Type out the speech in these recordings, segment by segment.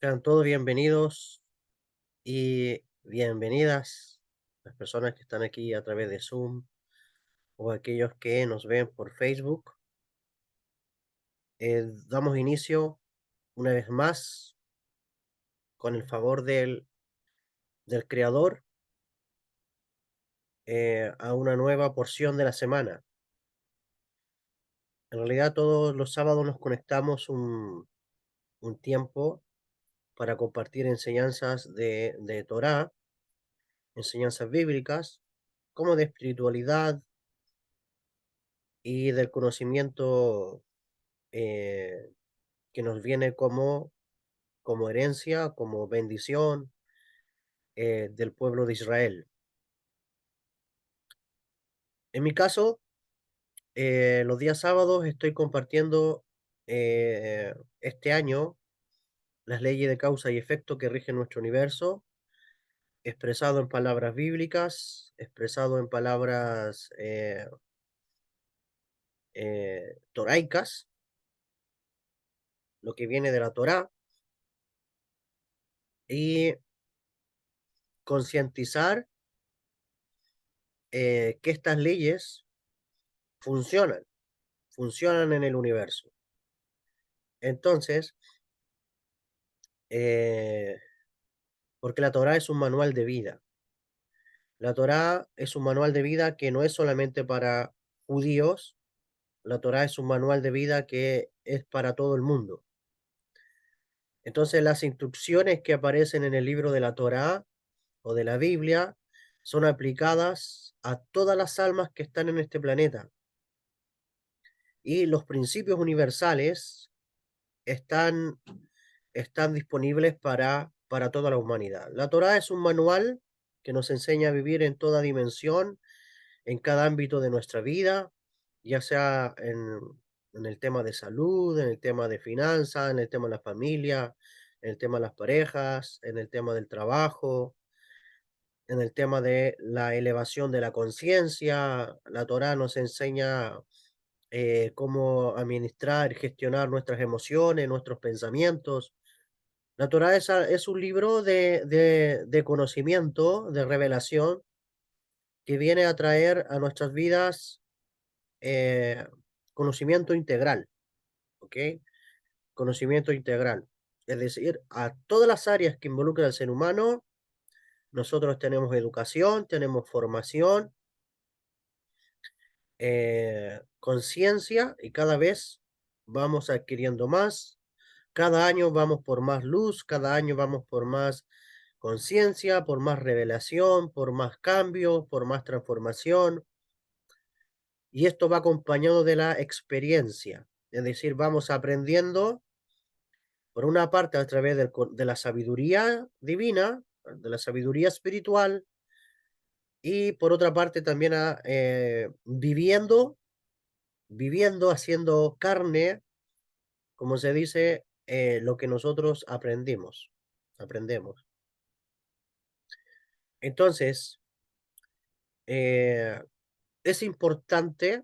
Sean todos bienvenidos y bienvenidas las personas que están aquí a través de Zoom o aquellos que nos ven por Facebook. Damos inicio una vez más con el favor del Creador a una nueva porción de la semana. En realidad todos los sábados nos conectamos un tiempo para compartir enseñanzas de Torá, enseñanzas bíblicas, como de espiritualidad y del conocimiento eh, que nos viene como herencia, como bendición del pueblo de Israel. En mi caso, los días sábados estoy compartiendo este año las leyes de causa y efecto que rigen nuestro universo, expresado en palabras bíblicas, expresado en palabras toraicas, lo que viene de la Torá, y concientizar que estas leyes funcionan, funcionan en el universo. Entonces, eh, porque la Torá es un manual de vida. La Torá es un manual de vida que no es solamente para judíos, la Torá es un manual de vida que es para todo el mundo. Entonces, las instrucciones que aparecen en el libro de la Torá o de la Biblia son aplicadas a todas las almas que están en este planeta. Y los principios universales están, están disponibles para toda la humanidad. La Torá es un manual que nos enseña a vivir en toda dimensión, en cada ámbito de nuestra vida, ya sea en el tema de salud, en el tema de finanzas, en el tema de la familia, en el tema de las parejas, en el tema del trabajo, en el tema de la elevación de la conciencia. La Torá nos enseña cómo administrar y gestionar nuestras emociones, nuestros pensamientos. La Torá es un libro de conocimiento, de revelación, que viene a traer a nuestras vidas eh, conocimiento integral, ¿ok? Conocimiento integral. Es decir, a todas las áreas que involucran al ser humano, nosotros tenemos educación, tenemos formación, conciencia y cada vez vamos adquiriendo más. Cada año vamos por más luz, cada año vamos por más conciencia, por más revelación, por más cambio, por más transformación. Y esto va acompañado de la experiencia. Es decir, vamos aprendiendo, por una parte, a través de la sabiduría divina, de la sabiduría espiritual, y por otra parte también viviendo, haciendo carne, como se dice, lo que nosotros aprendemos. Entonces, eh, es importante,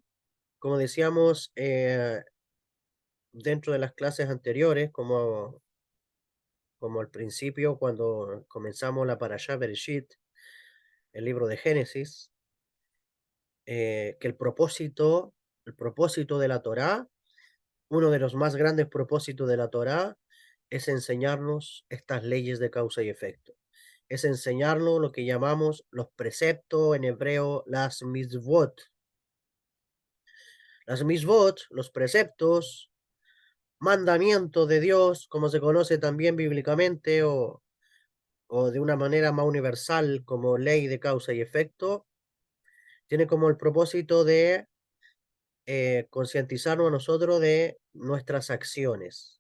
como decíamos dentro de las clases anteriores, como al principio, cuando comenzamos la Parashá Bereshit, el libro de Génesis, que el propósito de la Torá, uno de los más grandes propósitos de la Torá, es enseñarnos estas leyes de causa y efecto. Es enseñarnos lo que llamamos los preceptos, en hebreo, las mitzvot. Las mitzvot, los preceptos, mandamientos de Dios, como se conoce también bíblicamente o de una manera más universal como ley de causa y efecto, tiene como el propósito de concientizarnos a nosotros de nuestras acciones,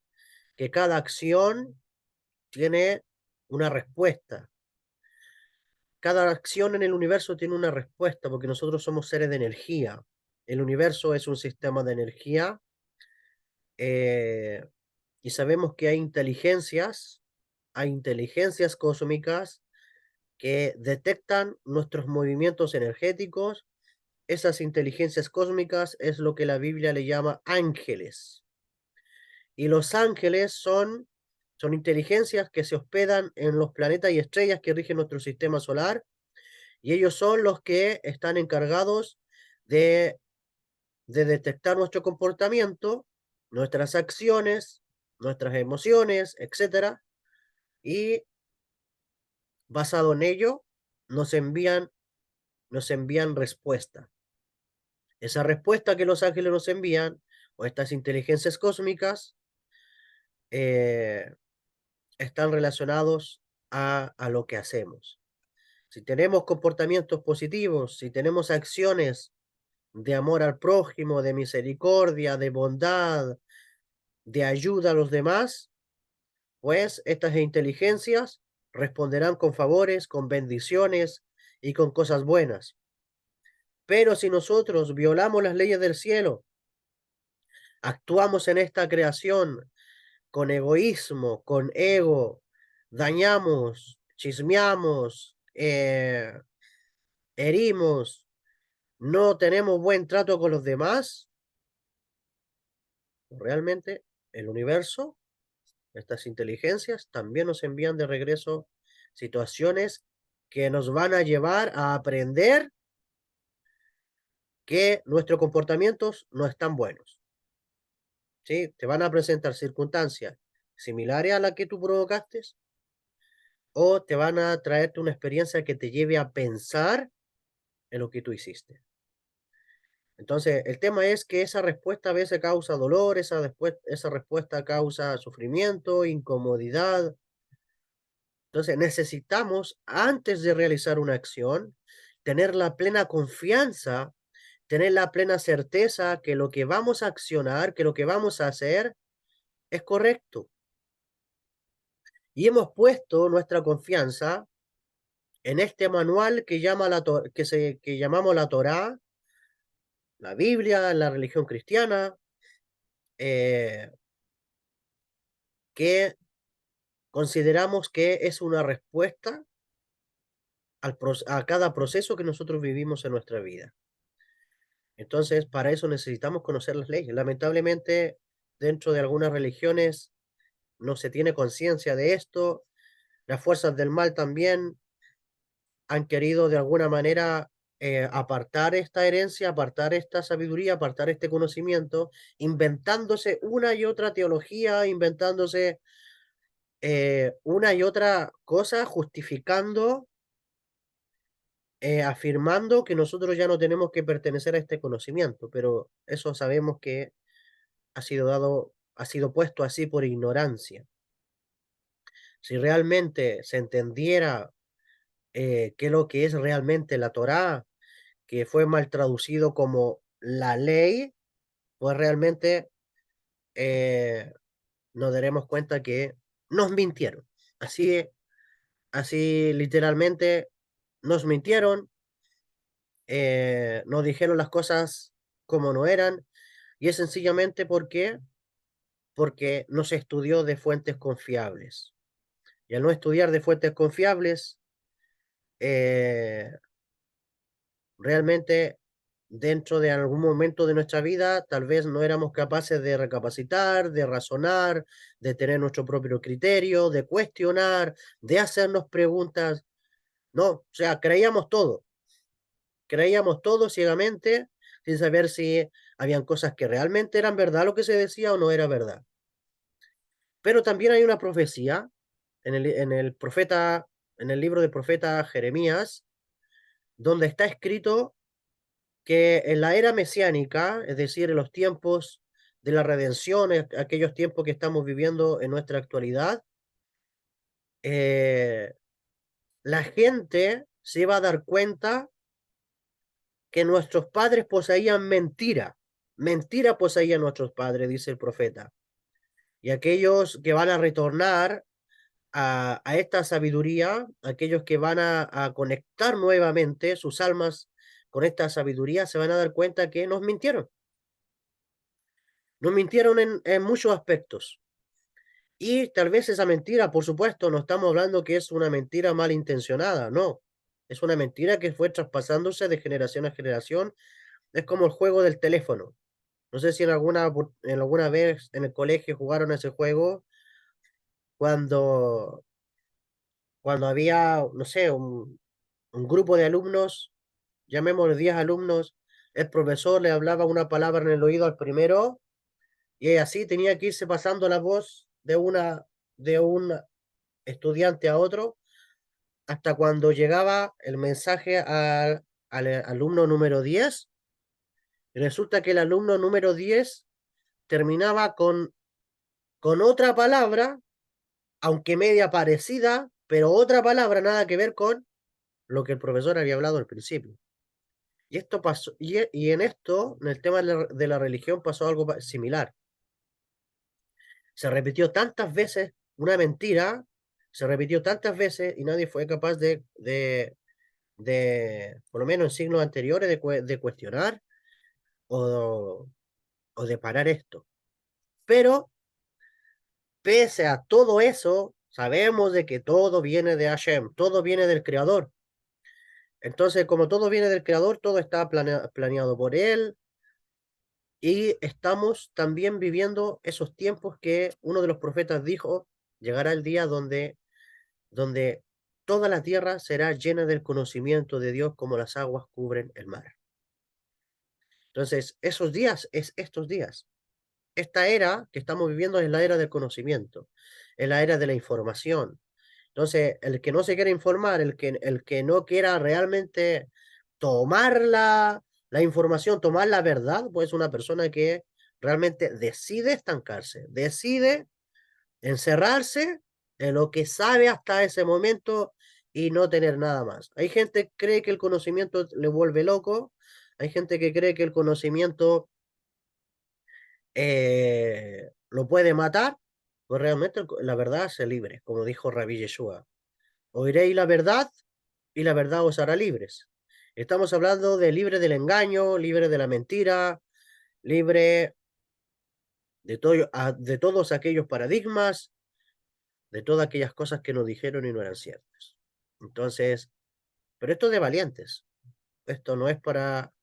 que cada acción tiene una respuesta. Cada acción en el universo tiene una respuesta porque nosotros somos seres de energía. El universo es un sistema de energía eh, y sabemos que hay inteligencias cósmicas que detectan nuestros movimientos energéticos. Esas inteligencias cósmicas es lo que la Biblia le llama ángeles. Y los ángeles son Son inteligencias que se hospedan en los planetas y estrellas que rigen nuestro sistema solar, y ellos son los que están encargados de, de detectar nuestro comportamiento, nuestras acciones, nuestras emociones, etcétera, y basado en ello nos envían respuesta. Esa respuesta que los ángeles nos envían, o estas inteligencias cósmicas, eh, están relacionados a lo que hacemos. Si tenemos comportamientos positivos, si tenemos acciones de amor al prójimo, de misericordia, de bondad, de ayuda a los demás, pues estas inteligencias responderán con favores, con bendiciones y con cosas buenas. Pero si nosotros violamos las leyes del cielo, actuamos en esta creación con egoísmo, con ego, dañamos, chismeamos, herimos, no tenemos buen trato con los demás, realmente el universo, estas inteligencias también nos envían de regreso situaciones que nos van a llevar a aprender que nuestros comportamientos no están buenos. ¿Sí? Te van a presentar circunstancias similares a la que tú provocaste, o te van a traerte una experiencia que te lleve a pensar en lo que tú hiciste. Entonces, el tema es que esa respuesta a veces causa dolor, esa respuesta causa sufrimiento, incomodidad. Entonces, necesitamos, antes de realizar una acción, tener la plena confianza, tener la plena certeza que lo que vamos a accionar, que lo que vamos a hacer es correcto. Y hemos puesto nuestra confianza en este manual que llamamos la Torá, la Biblia, la religión cristiana, eh, que consideramos que es una respuesta a cada proceso que nosotros vivimos en nuestra vida. Entonces, para eso necesitamos conocer las leyes. Lamentablemente, dentro de algunas religiones no se tiene conciencia de esto. Las fuerzas del mal también han querido de alguna manera apartar esta herencia, apartar esta sabiduría, apartar este conocimiento, inventándose una y otra teología, inventándose una y otra cosa, justificando, afirmando que nosotros ya no tenemos que pertenecer a este conocimiento, pero eso sabemos que ha sido puesto así por ignorancia. Si realmente se entendiera qué es lo que es realmente la Torá, que fue mal traducido como la ley, pues realmente eh, nos daremos cuenta que nos mintieron. Así, así literalmente nos mintieron, nos dijeron las cosas como no eran, y es sencillamente porque no se estudió de fuentes confiables. Y al no estudiar de fuentes confiables, eh, realmente dentro de algún momento de nuestra vida, tal vez no éramos capaces de recapacitar, de razonar, de tener nuestro propio criterio, de cuestionar, de hacernos preguntas. No, o sea, creíamos todo ciegamente, sin saber si habían cosas que realmente eran verdad lo que se decía o no era verdad. Pero también hay una profecía en el libro del profeta Jeremías, donde está escrito que en la era mesiánica, es decir, en los tiempos de la redención, aquellos tiempos que estamos viviendo en nuestra actualidad, eh, la gente se va a dar cuenta que nuestros padres poseían mentira. Mentira poseían nuestros padres, dice el profeta. Y aquellos que van a retornar a esta sabiduría, aquellos que van a conectar nuevamente sus almas con esta sabiduría, se van a dar cuenta que nos mintieron. Nos mintieron en muchos aspectos. Y tal vez esa mentira, por supuesto, no estamos hablando que es una mentira malintencionada, no. Es una mentira que fue traspasándose de generación a generación. Es como el juego del teléfono. No sé si en alguna vez en el colegio jugaron ese juego cuando, cuando había, no sé, un grupo de alumnos, llamémosle 10 alumnos, el profesor le hablaba una palabra en el oído al primero y así tenía que irse pasando la voz de un estudiante a otro hasta cuando llegaba el mensaje al alumno número 10. Y resulta que el alumno número 10 terminaba con otra palabra, aunque media parecida, pero otra palabra nada que ver con lo que el profesor había hablado al principio. Y esto pasó, y en esto, en el tema de la religión, pasó algo similar. Se repitió tantas veces una mentira, se repitió tantas veces y nadie fue capaz por lo menos en siglos anteriores, de cuestionar o, o de parar esto. Pero, pese a todo eso, sabemos de que todo viene de Hashem, todo viene del Creador. Entonces, como todo viene del Creador, todo está planeado por Él, y estamos también viviendo esos tiempos que uno de los profetas dijo, llegará el día donde toda la tierra será llena del conocimiento de Dios como las aguas cubren el mar. Entonces, esos días es estos días. Esta era que estamos viviendo es la era del conocimiento, es la era de la información. Entonces, el que no se quiera informar, el que no quiera realmente tomar la información, tomar la verdad, pues es una persona que realmente decide estancarse, decide encerrarse en lo que sabe hasta ese momento y no tener nada más. Hay gente que cree que el conocimiento le vuelve loco, hay gente que cree que el conocimiento lo puede matar, pues realmente la verdad se libre, como dijo Rabbi Yeshua. Oiréis la verdad y la verdad os hará libres. Estamos hablando de libre del engaño, libre de la mentira, libre de todos aquellos paradigmas, de todas aquellas cosas que nos dijeron y no eran ciertas. Entonces, pero esto es de valientes. Esto no es para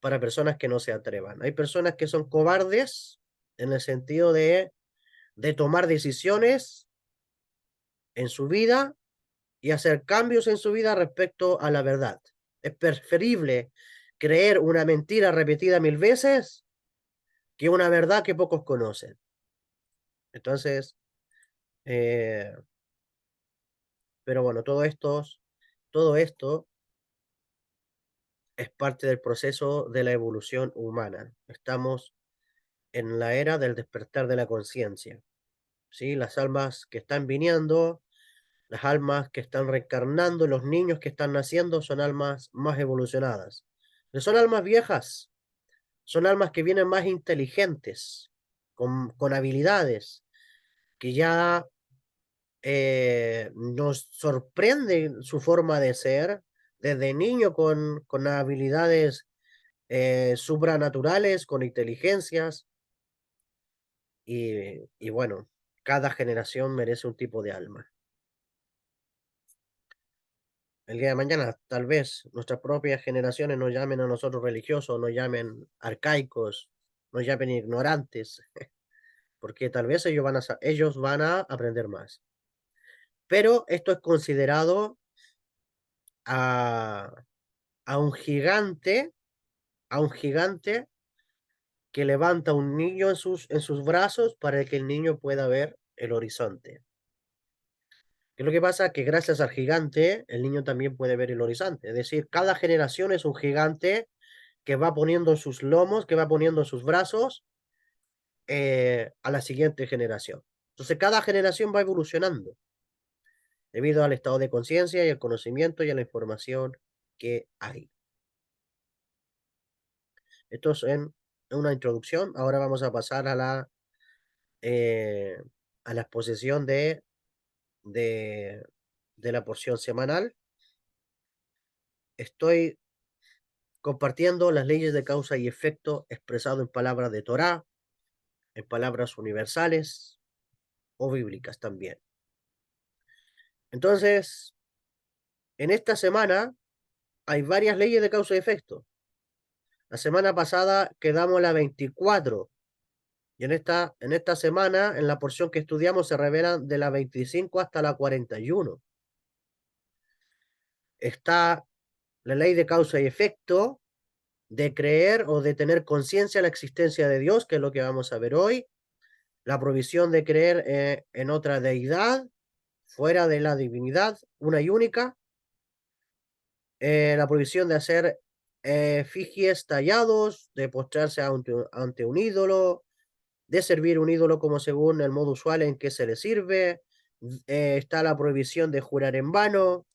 personas que no se atrevan. Hay personas que son cobardes en el sentido de tomar decisiones en su vida y hacer cambios en su vida respecto a la verdad. Es preferible creer una mentira repetida 1000 veces que una verdad que pocos conocen. Entonces, eh, pero bueno, todo esto es parte del proceso de la evolución humana. Estamos en la era del despertar de la conciencia. ¿Sí? Las almas que están viniendo, las almas que están reencarnando, los niños que están naciendo son almas más evolucionadas. No son almas viejas, son almas que vienen más inteligentes, con habilidades, que ya nos sorprende su forma de ser desde niño con habilidades supranaturales, con inteligencias, y bueno, cada generación merece un tipo de alma. El día de mañana, tal vez nuestras propias generaciones nos llamen a nosotros religiosos, nos llamen arcaicos, nos llamen ignorantes, porque tal vez ellos van a aprender más. Pero esto es considerado a, a un gigante, a un gigante que levanta un niño en sus brazos para que el niño pueda ver el horizonte. ¿Qué es lo que pasa? Que gracias al gigante, el niño también puede ver el horizonte. Es decir, cada generación es un gigante que va poniendo sus lomos, que va poniendo sus brazos a la siguiente generación. Entonces, cada generación va evolucionando debido al estado de conciencia y al conocimiento y a la información que hay. Esto es en una introducción. Ahora vamos a pasar eh, a la exposición de, de la porción semanal. Estoy compartiendo las leyes de causa y efecto expresado en palabras de Torá, en palabras universales o bíblicas también. Entonces, en esta semana hay varias leyes de causa y efecto. La semana pasada quedamos la 24 Y en esta semana, en la porción que estudiamos, se revelan de la 25 hasta la 41. Está la ley de causa y efecto, de creer o de tener conciencia de la existencia de Dios, que es lo que vamos a ver hoy, la provisión de creer en otra deidad, fuera de la divinidad, una y única, la prohibición de hacer efigies tallados, de postrarse ante un ídolo, de servir un ídolo como según el modo usual en que se le sirve. Está la prohibición de jurar en vano,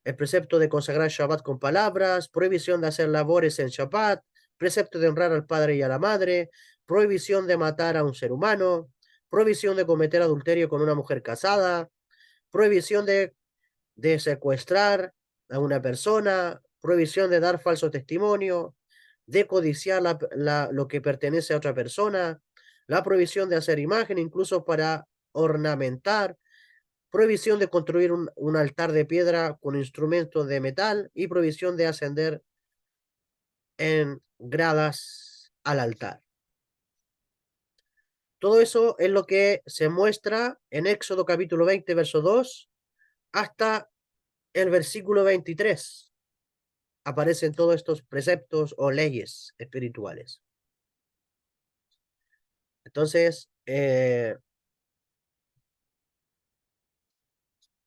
el precepto de consagrar Shabbat con palabras, prohibición de hacer labores en Shabbat, precepto de honrar al padre y a la madre, prohibición de matar a un ser humano, prohibición de cometer adulterio con una mujer casada, prohibición de secuestrar a una persona, prohibición de dar falso testimonio, de codiciar lo que pertenece a otra persona, la prohibición de hacer imagen incluso para ornamentar, prohibición de construir un altar de piedra con instrumentos de metal y prohibición de ascender en gradas al altar. Todo eso es lo que se muestra en Éxodo capítulo 20, verso 2, hasta el versículo 23. Aparecen todos estos preceptos o leyes espirituales. Entonces,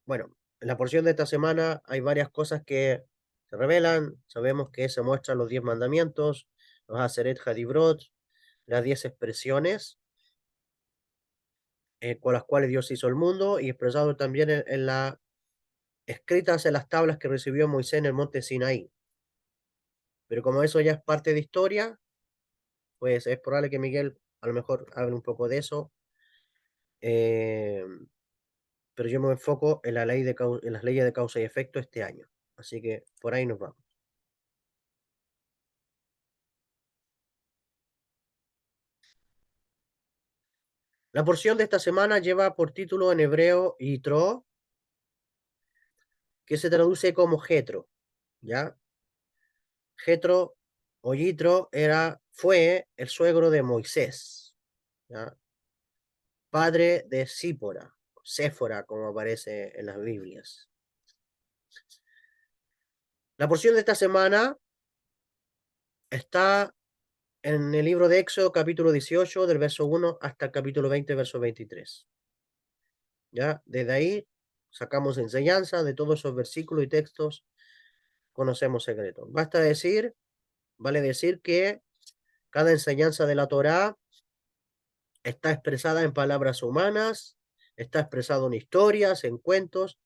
bueno, en la porción de esta semana hay varias cosas que se revelan. Sabemos que se muestran los 10 mandamientos, los Aseret Hadibrot, las 10 expresiones con las cuales Dios hizo el mundo y expresado también en la escritas en las tablas que recibió Moisés en el monte Sinaí. Pero como eso ya es parte de historia, pues es probable que Miguel a lo mejor hable un poco de eso. Eh, pero yo me enfoco en en las leyes de causa y efecto este año. Así que por ahí nos vamos. La porción de esta semana lleva por título en hebreo Yitro, que se traduce como Jetro, ¿ya? Jetro o Yitro fue el suegro de Moisés, ¿ya? Padre de Sípora, Séfora, como aparece en las Biblias. La porción de esta semana está en el libro de Éxodo, capítulo 18, del verso 1 hasta el capítulo 20, verso 23. ¿Ya? Desde ahí sacamos enseñanza de todos esos versículos y textos, conocemos secretos. Vale decir que cada enseñanza de la Torá está expresada en palabras humanas, está expresado en historias, en cuentos,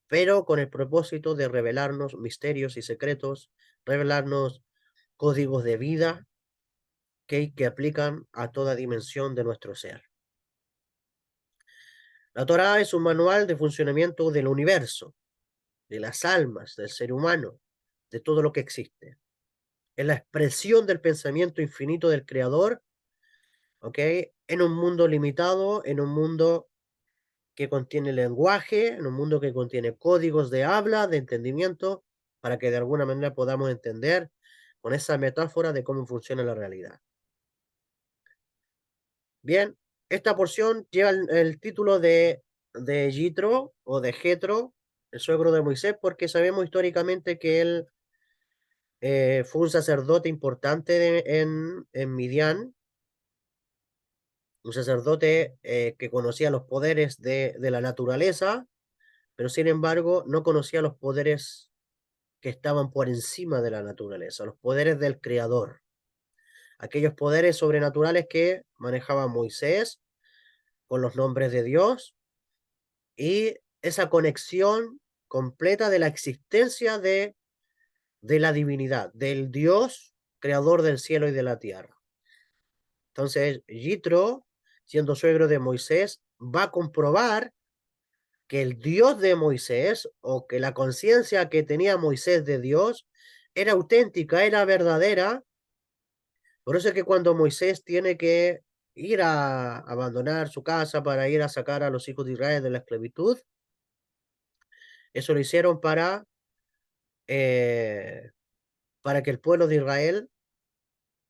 pero con el propósito de revelarnos misterios y secretos, revelarnos códigos de vida que aplican a toda dimensión de nuestro ser. La Torá es un manual de funcionamiento del universo, de las almas, del ser humano, de todo lo que existe. Es la expresión del pensamiento infinito del Creador, ¿ok? En un mundo limitado, en un mundo que contiene lenguaje, en un mundo que contiene códigos de habla, de entendimiento, para que de alguna manera podamos entender con esa metáfora de cómo funciona la realidad. Bien, esta porción lleva el título de Yitro o de Jetro, el suegro de Moisés, porque sabemos históricamente que él fue un sacerdote importante en Midian, un sacerdote que conocía los poderes de la naturaleza, pero sin embargo no conocía los poderes que estaban por encima de la naturaleza, los poderes del Creador, aquellos poderes sobrenaturales que manejaba Moisés con los nombres de Dios y esa conexión completa de la existencia de la divinidad, del Dios creador del cielo y de la tierra. Entonces, Yitro, siendo suegro de Moisés, va a comprobar que el Dios de Moisés o que la conciencia que tenía Moisés de Dios era auténtica, era verdadera. Por eso es que cuando Moisés tiene que ir a abandonar su casa para ir a sacar a los hijos de Israel de la esclavitud, eso lo hicieron eh, para que el pueblo de Israel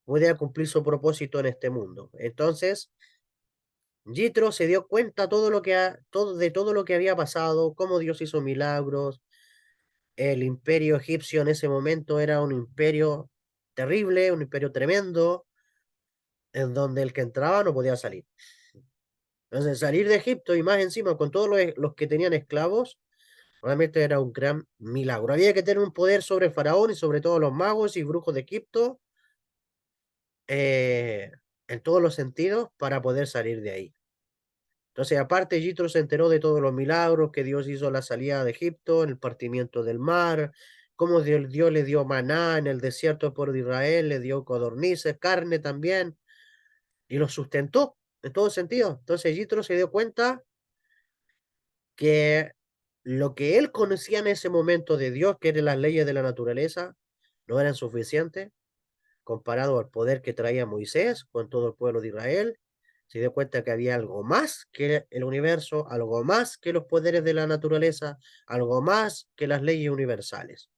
pudiera cumplir su propósito en este mundo. Entonces, Yitro se dio cuenta de todo lo que había pasado, cómo Dios hizo milagros. El imperio egipcio en ese momento era un imperio terrible, un imperio tremendo, en donde el que entraba no podía salir. Entonces, salir de Egipto y más encima con todos los que tenían esclavos, realmente era un gran milagro. Había que tener un poder sobre el faraón y sobre todos los magos y brujos de Egipto, eh, en todos los sentidos, para poder salir de ahí. Entonces, aparte, Yitro se enteró de todos los milagros que Dios hizo en la salida de Egipto, en el partimiento del mar, cómo Dios le dio maná en el desierto por Israel, le dio codornices, carne también, y lo sustentó en todo sentido. Entonces, Yitro se dio cuenta que lo que él conocía en ese momento de Dios, que eran las leyes de la naturaleza, no eran suficientes comparado al poder que traía Moisés con todo el pueblo de Israel. Se dio cuenta que había algo más que el universo, algo más que los poderes de la naturaleza, algo más que las leyes universales.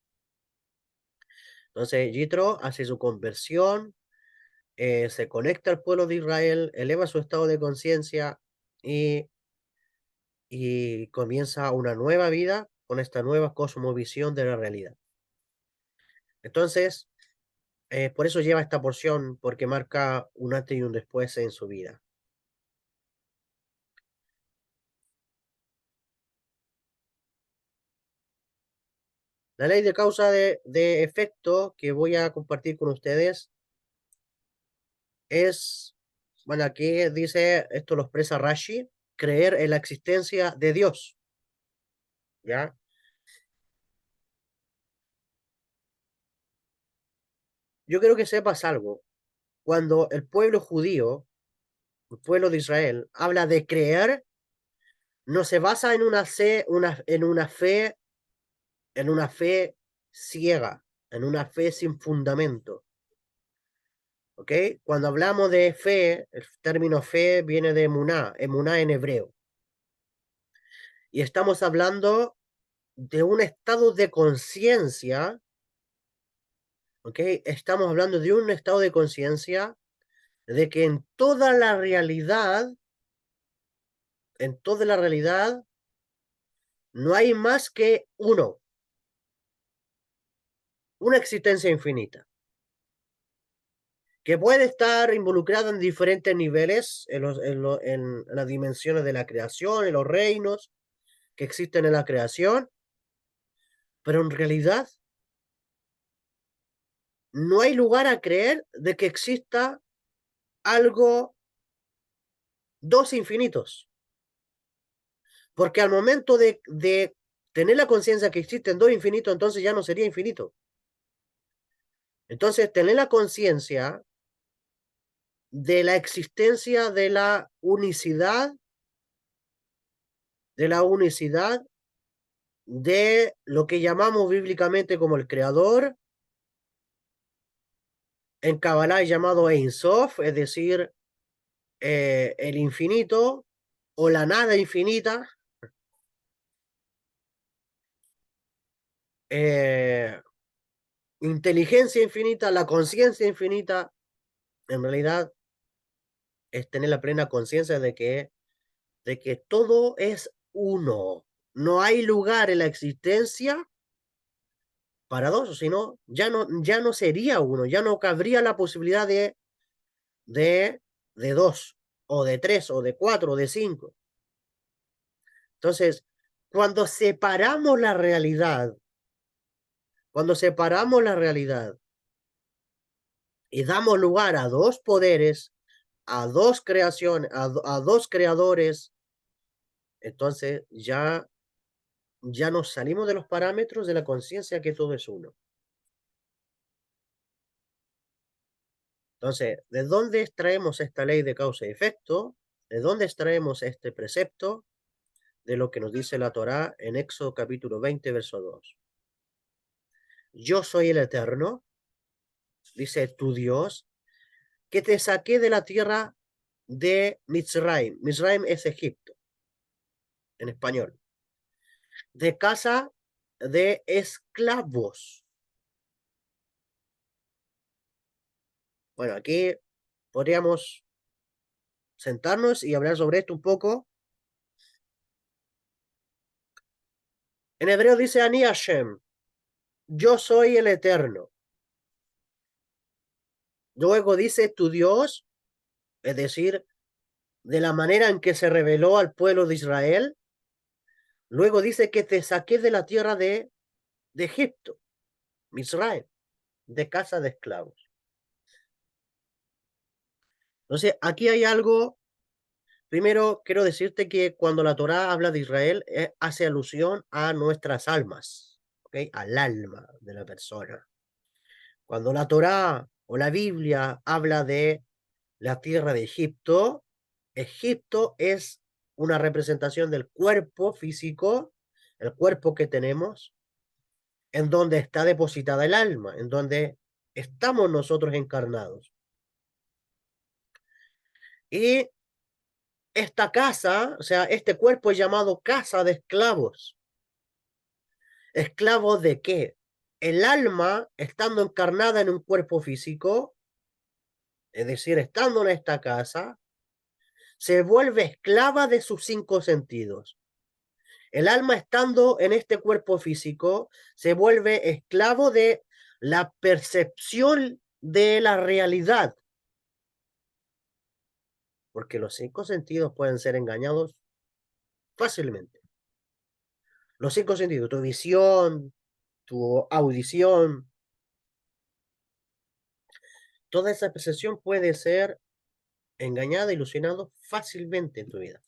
Entonces, Yitro hace su conversión, se conecta al pueblo de Israel, eleva su estado de conciencia y, y comienza una nueva vida con esta nueva cosmovisión de la realidad. Entonces, por eso lleva esta porción, porque marca un antes y un después en su vida. La ley de causa de efecto que voy a compartir con ustedes es, bueno, aquí dice, esto lo expresa Rashi, creer en la existencia de Dios, ¿ya? Yo quiero que sepas algo. Cuando el pueblo judío, el pueblo de Israel, habla de creer, no se basa en en una fe ciega, en una fe sin fundamento. ¿Ok? Cuando hablamos de fe, el término fe viene de emuná en hebreo. Y estamos hablando de un estado de conciencia, ¿ok? Estamos hablando de un estado de conciencia de que en toda la realidad, no hay más que uno, una existencia infinita, que puede estar involucrada en diferentes niveles, en las dimensiones de la creación, en los reinos que existen en la creación, pero en realidad no hay lugar a creer de que exista algo, dos infinitos, porque al momento de tener la conciencia que existen dos infinitos, entonces ya no sería infinito. Entonces, tener la conciencia de la existencia de la unicidad de lo que llamamos bíblicamente como el creador, en Kabbalah es llamado Ein Sof, es decir, el infinito o la nada infinita, eh, inteligencia infinita, la conciencia infinita, en realidad es tener la plena conciencia de que todo es uno. No hay lugar en la existencia para dos, sino ya no sería uno, ya no cabría la posibilidad de, de dos, o de tres, o de cuatro, o de cinco. Entonces, cuando separamos la realidad, cuando separamos la realidad y damos lugar a dos poderes, a dos creaciones, a dos creadores, entonces ya nos salimos de los parámetros de la conciencia que todo es uno. Entonces, ¿de dónde extraemos esta ley de causa y efecto? ¿De dónde extraemos este precepto? De lo que nos dice la Torá en Éxodo capítulo 20, verso 2. Yo soy el Eterno, dice tu Dios, que te saqué de la tierra de Mizraim. Mizraim es Egipto, en español. De casa de esclavos. Bueno, aquí podríamos sentarnos y hablar sobre esto un poco. En hebreo dice Ani Hashem, yo soy el Eterno. Luego dice tu Dios, es decir, de la manera en que se reveló al pueblo de Israel. Luego dice que te saqué de la tierra de Egipto, Israel, de casa de esclavos. Entonces, aquí hay algo. Primero, quiero decirte que cuando la Torá habla de Israel, hace alusión a nuestras almas, ¿ok? Al alma de la persona. Cuando la Torá o la Biblia habla de la tierra de Egipto, Egipto es una representación del cuerpo físico, el cuerpo que tenemos, en donde está depositada el alma, en donde estamos nosotros encarnados. Y esta casa, o sea, este cuerpo es llamado casa de esclavos. ¿Esclavos de qué? El alma, estando encarnada en un cuerpo físico, es decir, estando en esta casa, se vuelve esclava de sus cinco sentidos. El alma, estando en este cuerpo físico, se vuelve esclavo de la percepción de la realidad, porque los cinco sentidos pueden ser engañados fácilmente. Los cinco sentidos, tu visión, tu audición, toda esa percepción puede ser engañada, ilusionado fácilmente en tu vida.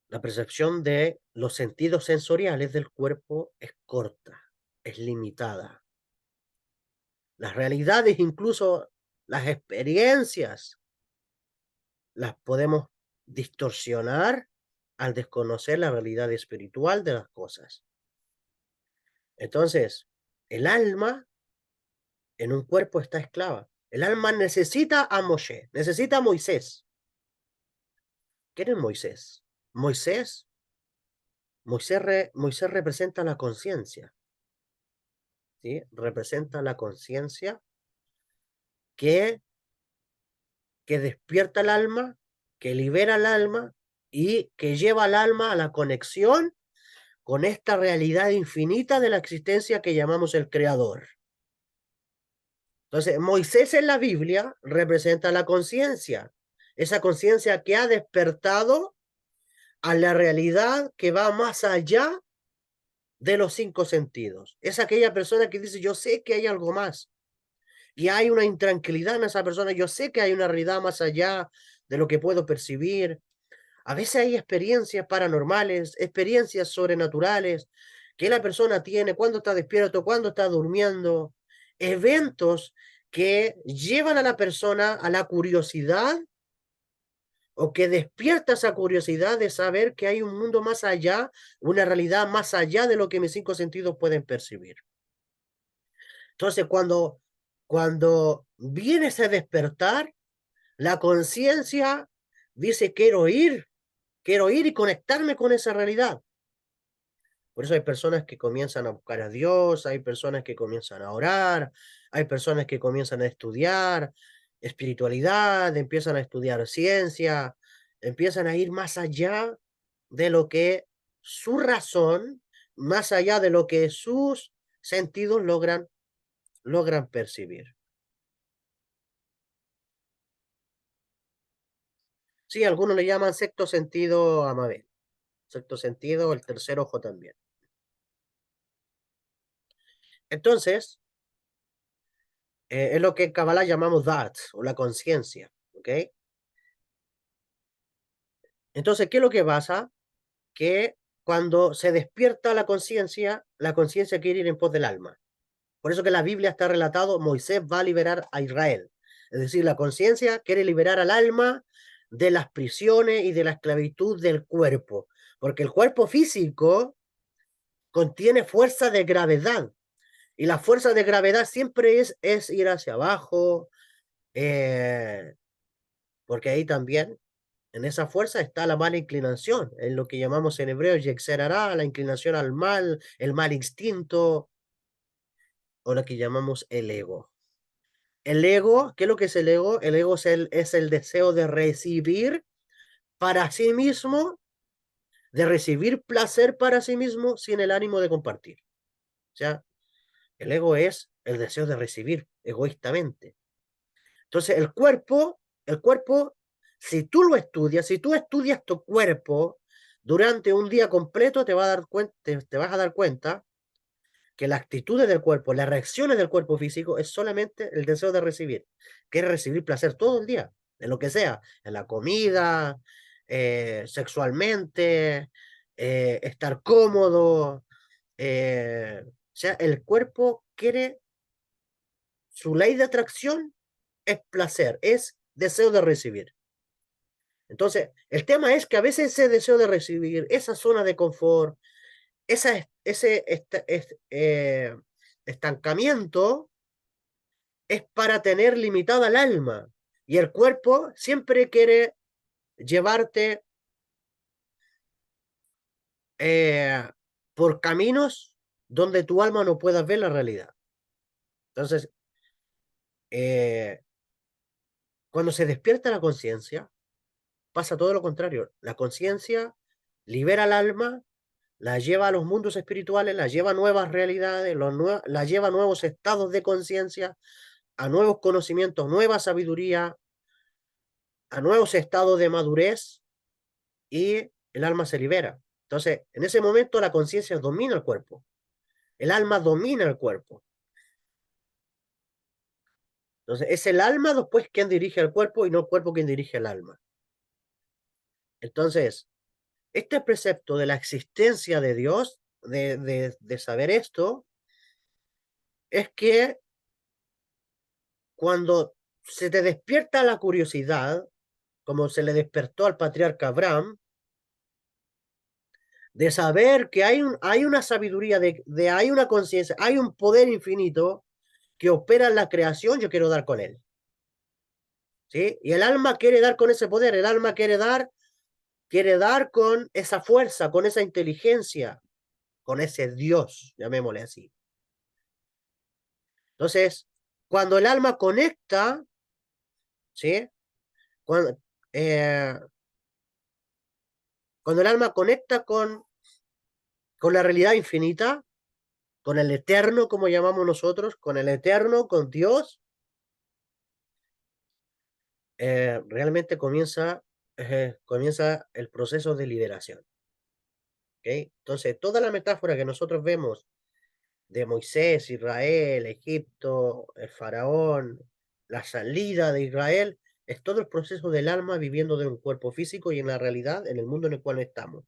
La percepción de los sentidos sensoriales del cuerpo es corta, es limitada. Las realidades, incluso las experiencias, las podemos distorsionar al desconocer la realidad espiritual de las cosas. Entonces, el alma en un cuerpo está esclava. El alma necesita a Moshe, necesita a Moisés. ¿Quién es Moisés? Moisés, Moisés representa la conciencia, ¿sí? Representa la conciencia que, que despierta el alma, que libera el alma y que lleva al alma a la conexión con esta realidad infinita de la existencia que llamamos el Creador. Entonces, Moisés en la Biblia representa la conciencia, esa conciencia que ha despertado a la realidad que va más allá de los cinco sentidos. Es aquella persona que dice, yo sé que hay algo más. Y hay una intranquilidad en esa persona. Yo sé que hay una realidad más allá de lo que puedo percibir. A veces hay experiencias paranormales, experiencias sobrenaturales que la persona tiene cuando está despierto, cuando está durmiendo. Eventos que llevan a la persona a la curiosidad o que despierta esa curiosidad de saber que hay un mundo más allá, una realidad más allá de lo que mis cinco sentidos pueden percibir. Entonces, cuando viene ese despertar, la conciencia dice, quiero ir y conectarme con esa realidad. Por eso hay personas que comienzan a buscar a Dios, hay personas que comienzan a orar, hay personas que comienzan a estudiar espiritualidad, empiezan a estudiar ciencia, empiezan a ir más allá de lo que su razón, más allá de lo que sus sentidos logran percibir. Sí, algunos le llaman sexto sentido a Mabel, sexto sentido, el tercer ojo también. Entonces, es lo que en Kabbalah llamamos Da'at, o la conciencia, ¿ok? Entonces, ¿qué es lo que pasa? Que cuando se despierta la conciencia quiere ir en pos del alma. Por eso que la Biblia está relatado, Moisés va a liberar a Israel. Es decir, la conciencia quiere liberar al alma de las prisiones y de la esclavitud del cuerpo, porque el cuerpo físico contiene fuerza de gravedad y la fuerza de gravedad siempre es ir hacia abajo, eh, porque ahí también en esa fuerza está la mala inclinación, en lo que llamamos en hebreo Yetzer Hará, la inclinación al mal, el mal instinto. o lo que llamamos el ego. El ego, ¿qué es lo que es el ego? El ego es el deseo de recibir para sí mismo, de recibir placer para sí mismo sin el ánimo de compartir. O sea, el ego es el deseo de recibir egoístamente. Entonces, el cuerpo, si tú lo estudias, si tú estudias tu cuerpo durante un día completo, te vas a dar cuenta, te vas a dar cuenta que las actitudes del cuerpo, las reacciones del cuerpo físico es solamente el deseo de recibir. Quiere recibir placer todo el día, en lo que sea, en la comida, sexualmente, estar cómodo. O sea, el cuerpo quiere, su ley de atracción es placer, es deseo de recibir. Entonces, el tema es que a veces ese deseo de recibir, esa zona de confort, ese estancamiento es para tener limitada el alma. Y el cuerpo siempre quiere llevarte eh, por caminos donde tu alma no pueda ver la realidad. Entonces, eh, cuando se despierta la conciencia, pasa todo lo contrario. La conciencia libera el alma, la lleva a los mundos espirituales, la lleva a nuevas realidades, la lleva a nuevos estados de conciencia, a nuevos conocimientos, nueva sabiduría, a nuevos estados de madurez y el alma se libera. Entonces, en ese momento la conciencia domina el cuerpo, el alma domina el cuerpo. Entonces, es el alma después quien dirige el cuerpo y no el cuerpo quien dirige el alma. Entonces, este precepto de la existencia de Dios, de saber esto, es que cuando se te despierta la curiosidad, como se le despertó al patriarca Abraham, de saber que hay una sabiduría, hay una conciencia, hay un poder infinito que opera en la creación, yo quiero dar con él. ¿Sí? Y el alma quiere dar con ese poder, el alma quiere dar con esa fuerza, con esa inteligencia, con ese Dios, llamémosle así. Entonces, cuando el alma conecta, ¿sí? Cuando, eh, cuando el alma conecta con la realidad infinita, con el eterno, como llamamos nosotros, con el eterno, con Dios, realmente comienza el proceso de liberación. ¿Okay? Entonces, toda la metáfora que nosotros vemos de Moisés, Israel, Egipto, el faraón, la salida de Israel, es todo el proceso del alma viviendo de un cuerpo físico y en la realidad, en el mundo en el cual estamos.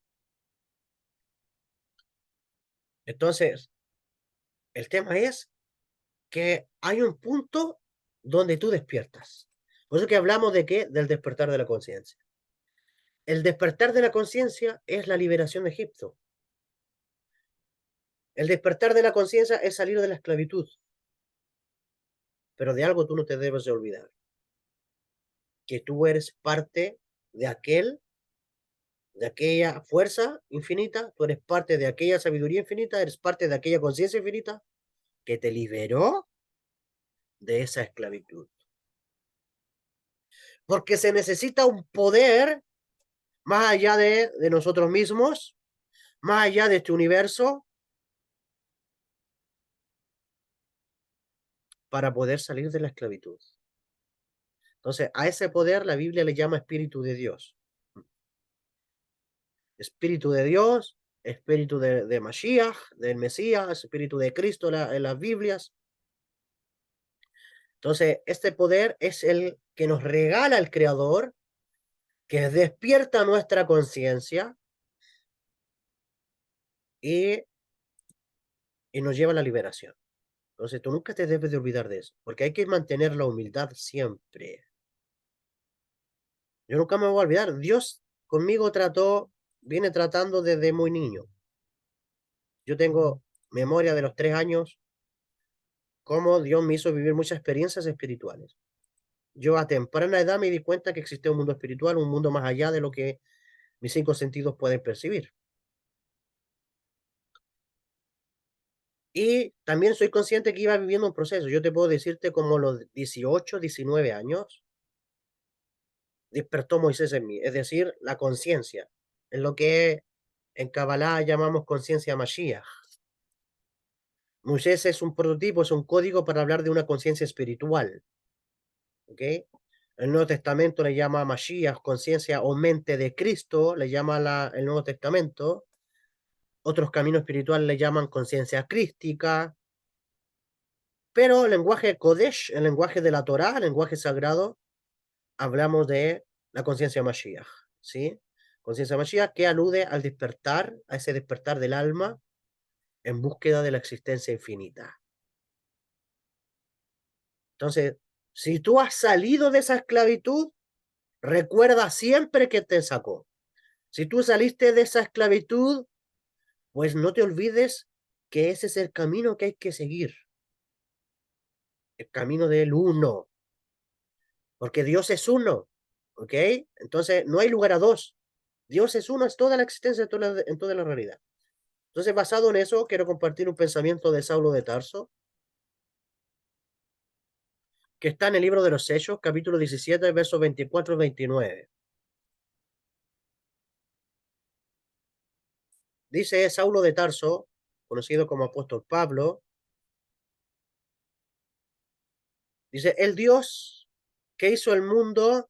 Entonces, el tema es que hay un punto donde tú despiertas. Por eso que hablamos de qué? Del despertar de la conciencia. El despertar de la conciencia es la liberación de Egipto. El despertar de la conciencia es salir de la esclavitud. Pero de algo tú no te debes de olvidar, que tú eres parte de de aquella fuerza infinita, tú eres parte de aquella sabiduría infinita, eres parte de aquella conciencia infinita que te liberó de esa esclavitud. Porque se necesita un poder más allá de nosotros mismos, más allá de este universo, para poder salir de la esclavitud. Entonces, a ese poder la Biblia le llama Espíritu de Dios. Espíritu de Dios, espíritu de Mashiach, del Mesías, espíritu de Cristo en las Biblias. Entonces, este poder es el que nos regala el Creador, que despierta nuestra conciencia y, y nos lleva a la liberación. Entonces, tú nunca te debes de olvidar de eso, porque hay que mantener la humildad siempre. Yo nunca me voy a olvidar. Dios conmigo viene tratando desde muy niño. Yo tengo memoria de los 3 años, cómo Dios me hizo vivir muchas experiencias espirituales. Yo a temprana edad me di cuenta que existe un mundo espiritual, un mundo más allá de lo que mis 5 sentidos pueden percibir. Y también soy consciente que iba viviendo un proceso. Yo te puedo decirte como los 18, 19 años, despertó Moisés en mí, es decir, la conciencia, en lo que en Kabbalah llamamos conciencia Mashiach. Moisés es un prototipo, es un código para hablar de una conciencia espiritual, ¿ok? El Nuevo Testamento le llama Mashiach, conciencia o mente de Cristo, le llama el Nuevo Testamento. Otros caminos espirituales le llaman conciencia crística, pero el lenguaje Kodesh, el lenguaje de la Torá, el lenguaje sagrado, hablamos de la conciencia Mashiach, ¿sí? Conciencia Mashiach que alude al despertar, a ese despertar del alma en búsqueda de la existencia infinita. Entonces, si tú has salido de esa esclavitud, recuerda siempre que te sacó. Si tú saliste de esa esclavitud, pues no te olvides que ese es el camino que hay que seguir. El camino del uno. Porque Dios es uno. ¿Ok? Entonces, no hay lugar a dos. Dios es uno, es toda la existencia en toda la realidad. Entonces, basado en eso, quiero compartir un pensamiento de Saulo de Tarso, que está en el libro de los Hechos, capítulo 17, versos 24 y 29. Dice Saulo de Tarso, conocido como apóstol Pablo, dice, el Dios que hizo el mundo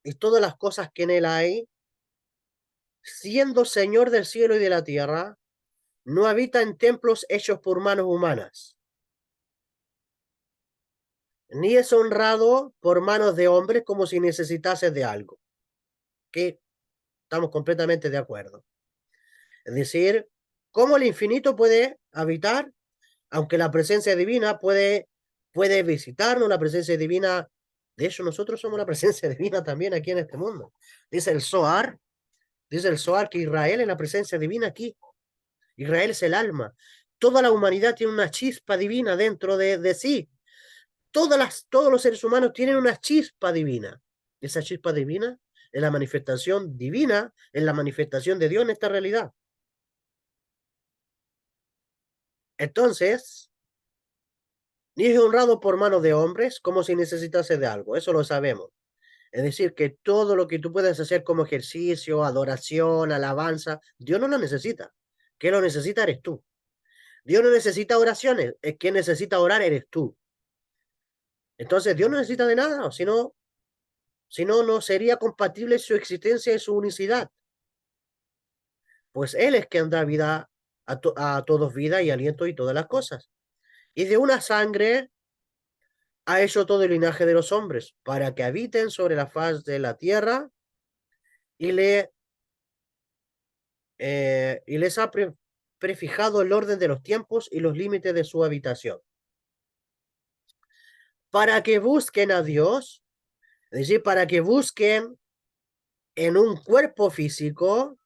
y todas las cosas que en él hay, siendo Señor del cielo y de la tierra, no habita en templos hechos por manos humanas, ni es honrado por manos de hombres como si necesitase de algo. Que estamos completamente de acuerdo. Es decir, ¿cómo el infinito puede habitar? Aunque la presencia divina puede visitarnos, la presencia divina, de hecho nosotros somos la presencia divina también aquí en este mundo. Dice el Zohar, que Israel es la presencia divina aquí. Israel es el alma. Toda la humanidad tiene una chispa divina dentro de sí. Todos los seres humanos tienen una chispa divina. Esa chispa divina es la manifestación divina, es la manifestación de Dios en esta realidad. Entonces, ni es honrado por manos de hombres como si necesitase de algo, eso lo sabemos. Es decir, que todo lo que tú puedes hacer como ejercicio, adoración, alabanza, Dios no lo necesita. ¿Qué lo necesita eres tú? Dios no necesita oraciones, es que necesita orar eres tú. Entonces Dios no necesita de nada, si no, no sería compatible su existencia y su unicidad. Pues Él es quien da vida a todos, vida y aliento y todas las cosas. Y de una sangre ha hecho todo el linaje de los hombres, para que habiten sobre la faz de la tierra y, y les ha prefijado el orden de los tiempos y los límites de su habitación. Para que busquen a Dios, es decir, para que busquen en un cuerpo físico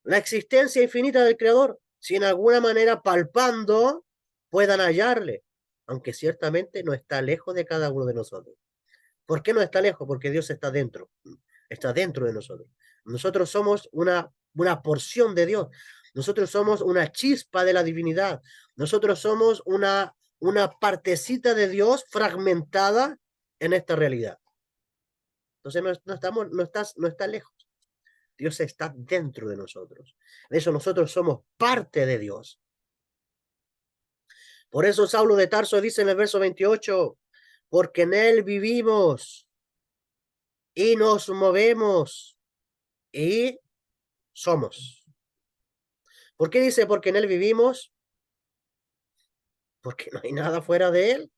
la existencia infinita del Creador, si en alguna manera palpando puedan hallarle, aunque ciertamente no está lejos de cada uno de nosotros. ¿Por qué no está lejos? Porque Dios está dentro de nosotros. Nosotros somos una porción de Dios. Nosotros somos una chispa de la divinidad. Nosotros somos una partecita de Dios fragmentada en esta realidad. Entonces no está lejos. Dios está dentro de nosotros. De eso nosotros somos parte de Dios. Por eso Saulo de Tarso dice en el verso 28, porque en él vivimos y nos movemos y somos. ¿Por qué dice porque en él vivimos? Porque no hay nada fuera de él.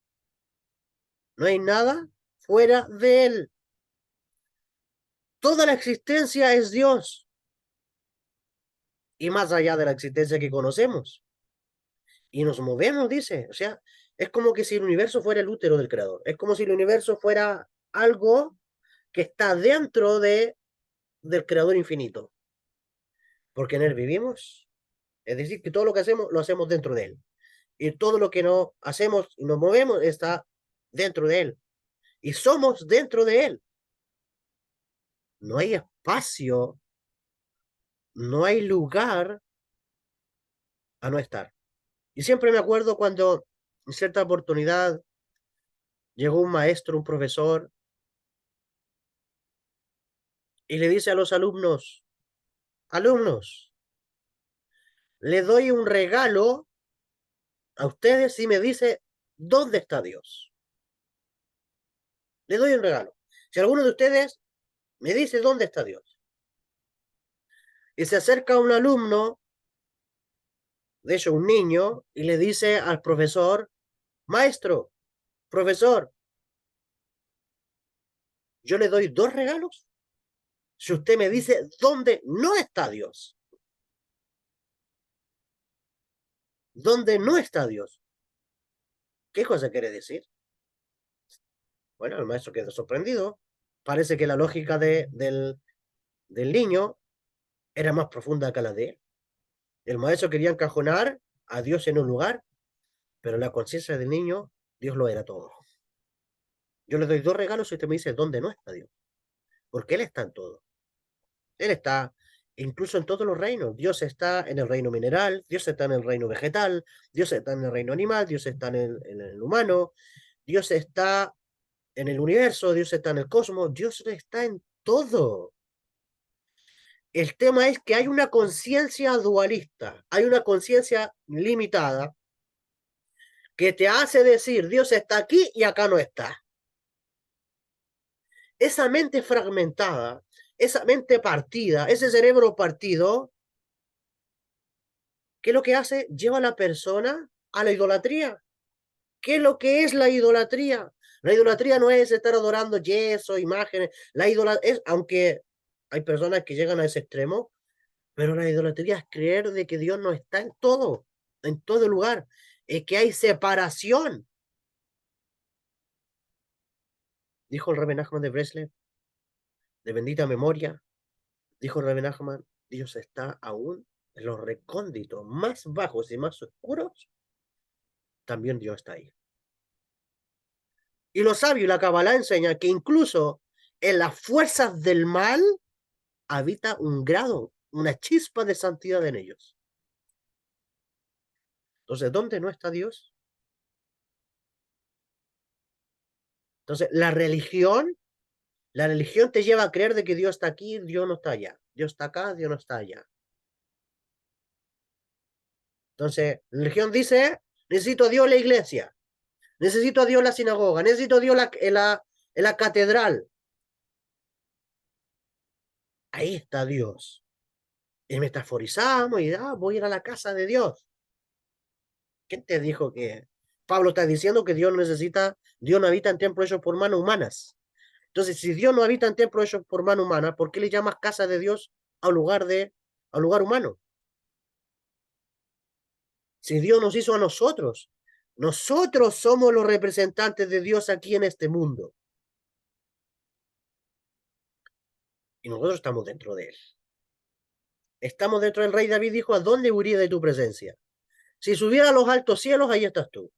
No hay nada fuera de él. Toda la existencia es Dios. Y más allá de la existencia que conocemos. Y nos movemos, dice. O sea, es como que si el universo fuera el útero del creador. Es como si el universo fuera algo que está dentro del creador infinito. Porque en él vivimos. Es decir, que todo lo que hacemos, lo hacemos dentro de él. Y todo lo que no hacemos y nos movemos está dentro de él. Y somos dentro de él. No hay espacio, no hay lugar a no estar. Y siempre me acuerdo cuando en cierta oportunidad llegó un maestro, un profesor, y le dice a los alumnos, alumnos, le doy un regalo a ustedes si me dice dónde está Dios. Le doy un regalo. Si alguno de ustedes me dice dónde está Dios. Y se acerca un alumno, de hecho un niño, y le dice al profesor, maestro, profesor, yo le doy dos regalos si usted me dice dónde no está Dios. ¿Dónde no está Dios? ¿Qué cosa quiere decir? Bueno, el maestro quedó sorprendido. Parece que la lógica del niño era más profunda que la de él. El maestro quería encajonar a Dios en un lugar, pero la conciencia del niño, Dios lo era todo. Yo le doy dos regalos y usted me dice dónde no está Dios. Porque Él está en todo. Él está incluso en todos los reinos. Dios está en el reino mineral, Dios está en el reino vegetal, Dios está en el reino animal, Dios está en el humano, Dios está en el universo, Dios está en el cosmos, Dios está en todo. El tema es que hay una conciencia dualista, hay una conciencia limitada que te hace decir Dios está aquí y acá no está. Esa mente fragmentada, esa mente partida, ese cerebro partido, ¿qué es lo que hace? Lleva a la persona a la idolatría. ¿Qué es lo que es la idolatría? La idolatría no es estar adorando yeso, imágenes. La idolatría es, aunque hay personas que llegan a ese extremo, pero la idolatría es creer de que Dios no está en todo lugar. Es que hay separación. Dijo el Rebbe Nachman de Breslev, de bendita memoria, dijo el Rebbe Nachman, Dios está aún en los recónditos más bajos y más oscuros, también Dios está ahí. Y los sabios y la Kabbalah enseña que incluso en las fuerzas del mal habita un grado, una chispa de santidad en ellos. Entonces, ¿dónde no está Dios? Entonces, la religión te lleva a creer de que Dios está aquí, Dios no está allá. Dios está acá, Dios no está allá. Entonces, la religión dice, necesito a Dios en la iglesia, necesito a Dios en la sinagoga, necesito a Dios en la catedral. Ahí está Dios. Y metaforizamos y voy a ir a la casa de Dios. ¿Quién te dijo que Pablo está diciendo que Dios no habita en templos hechos por manos humanas? Entonces, si Dios no habita en templos hechos por mano humana, ¿por qué le llamas casa de Dios a lugar humano? Si Dios nos hizo a nosotros, nosotros somos los representantes de Dios aquí en este mundo. Y nosotros estamos dentro de él. Estamos dentro del rey David, dijo, ¿a dónde huiría de tu presencia? Si subiera a los altos cielos, ahí estás tú.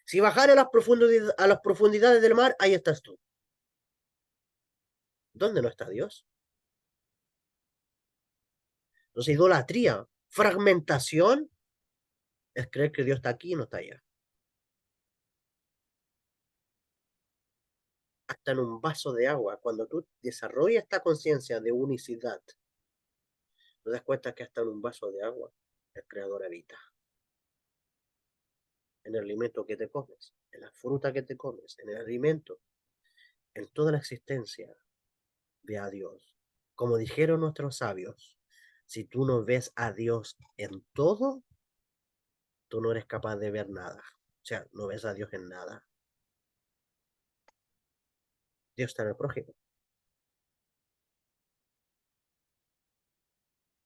Si bajara a las profundidades del mar, ahí estás tú. ¿Dónde no está Dios? Entonces, idolatría, fragmentación, es creer que Dios está aquí y no está allá. Hasta en un vaso de agua, cuando tú desarrollas esta conciencia de unicidad, te das cuenta que hasta en un vaso de agua el Creador habita. En el alimento que te comes, en la fruta que te comes, en el alimento, en toda la existencia, ve a Dios. Como dijeron nuestros sabios, si tú no ves a Dios en todo, tú no eres capaz de ver nada. O sea, no ves a Dios en nada. Dios está en el prójimo.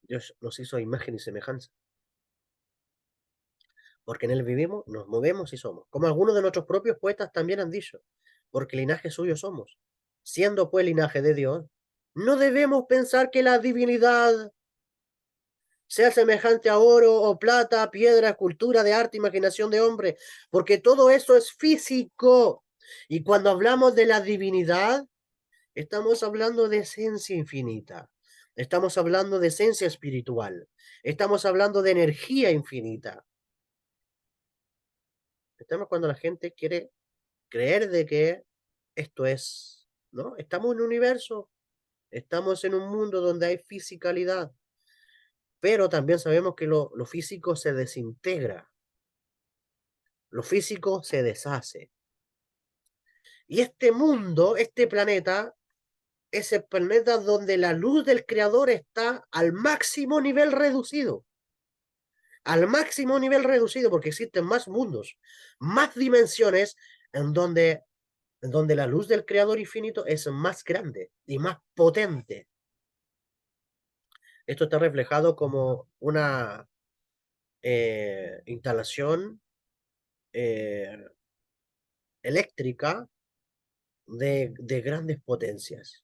Dios nos hizo a imagen y semejanza. Porque en él vivimos, nos movemos y somos. Como algunos de nuestros propios poetas también han dicho, porque linaje suyo somos. Siendo pues linaje de Dios, no debemos pensar que la divinidad sea semejante a oro o plata, piedra, escultura de arte, imaginación de hombre, porque todo eso es físico. Y cuando hablamos de la divinidad, estamos hablando de esencia infinita, Estamos hablando de esencia espiritual. Estamos hablando de energía infinita. Estamos cuando la gente quiere creer de que esto es, ¿no? Estamos en un universo, estamos en un mundo donde hay fisicalidad, pero también sabemos que lo físico se desintegra, lo físico se deshace. Y este mundo, este planeta, es el planeta donde la luz del creador está al máximo nivel reducido. Al máximo nivel reducido, porque existen más mundos, más dimensiones en donde la luz del creador infinito es más grande y más potente. Esto está reflejado como una instalación eh, eléctrica de grandes potencias.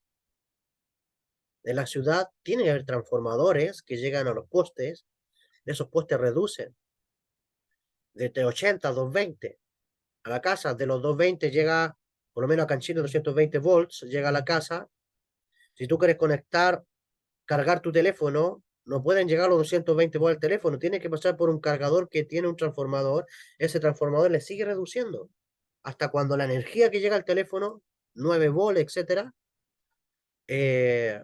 En la ciudad tiene que haber transformadores que llegan a los postes, esos postes reducen de 80 a 220. A la casa de los 220 llega, por lo menos acá en Chile, 220 volts, llega a la casa. Si tú quieres conectar, cargar tu teléfono, no pueden llegar a los 220 volts al teléfono, tiene que pasar por un cargador que tiene un transformador, ese transformador le sigue reduciendo, hasta cuando la energía que llega al teléfono, 9 volts, etcétera, eh,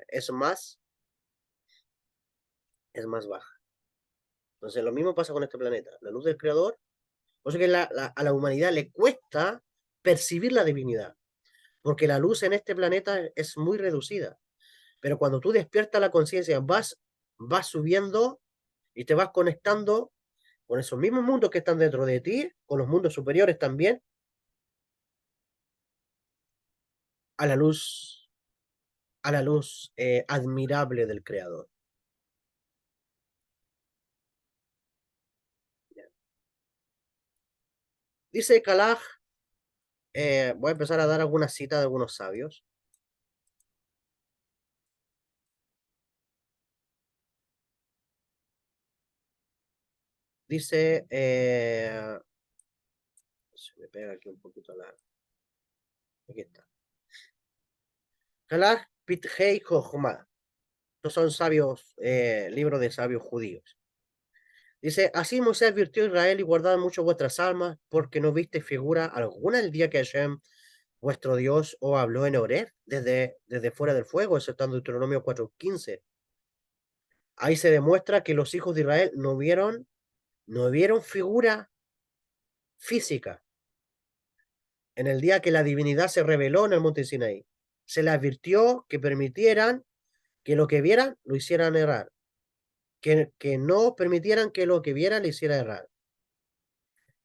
es más baja. Entonces, lo mismo pasa con este planeta. La luz del creador, por eso que a la humanidad le cuesta percibir la divinidad, porque la luz en este planeta es muy reducida. Pero cuando tú despiertas la conciencia, vas subiendo y te vas conectando con esos mismos mundos que están dentro de ti, con los mundos superiores también, a la luz, admirable del Creador. Dice Kalaj, voy a empezar a dar algunas citas de algunos sabios. Dice, se me pega aquí un poquito la... Aquí está. Kalaj Pithei Chochmah. Estos son sabios, libros de sabios judíos. Dice, así Moisés advirtió a Israel y guardad mucho vuestras almas, porque no viste figura alguna el día que Hashem, vuestro Dios, os habló en Horeb, desde fuera del fuego, eso está en Deuteronomio 4:15. Ahí se demuestra que los hijos de Israel no vieron figura física en el día que la divinidad se reveló en el monte Sinaí. Se les advirtió que permitieran que lo que vieran lo hicieran errar, que no permitieran que lo que vieran le hiciera errar.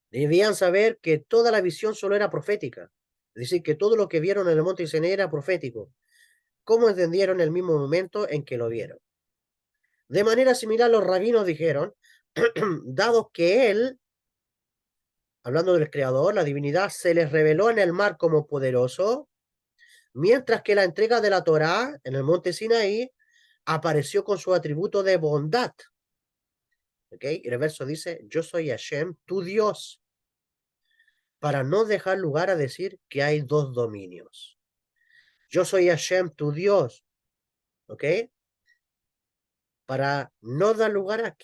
Debían saber que toda la visión solo era profética, es decir, que todo lo que vieron en el monte Sinaí era profético. ¿Cómo entendieron el mismo momento en que lo vieron? De manera similar, los rabinos dijeron, dado que él, hablando del creador, la divinidad, se les reveló en el mar como poderoso, mientras que la entrega de la Torá en el monte Sinaí apareció con su atributo de bondad. ¿Okay? Y el verso dice, yo soy Hashem, tu Dios, para no dejar lugar a decir que hay dos dominios. Yo soy Hashem, tu Dios, ¿ok? Para no dar lugar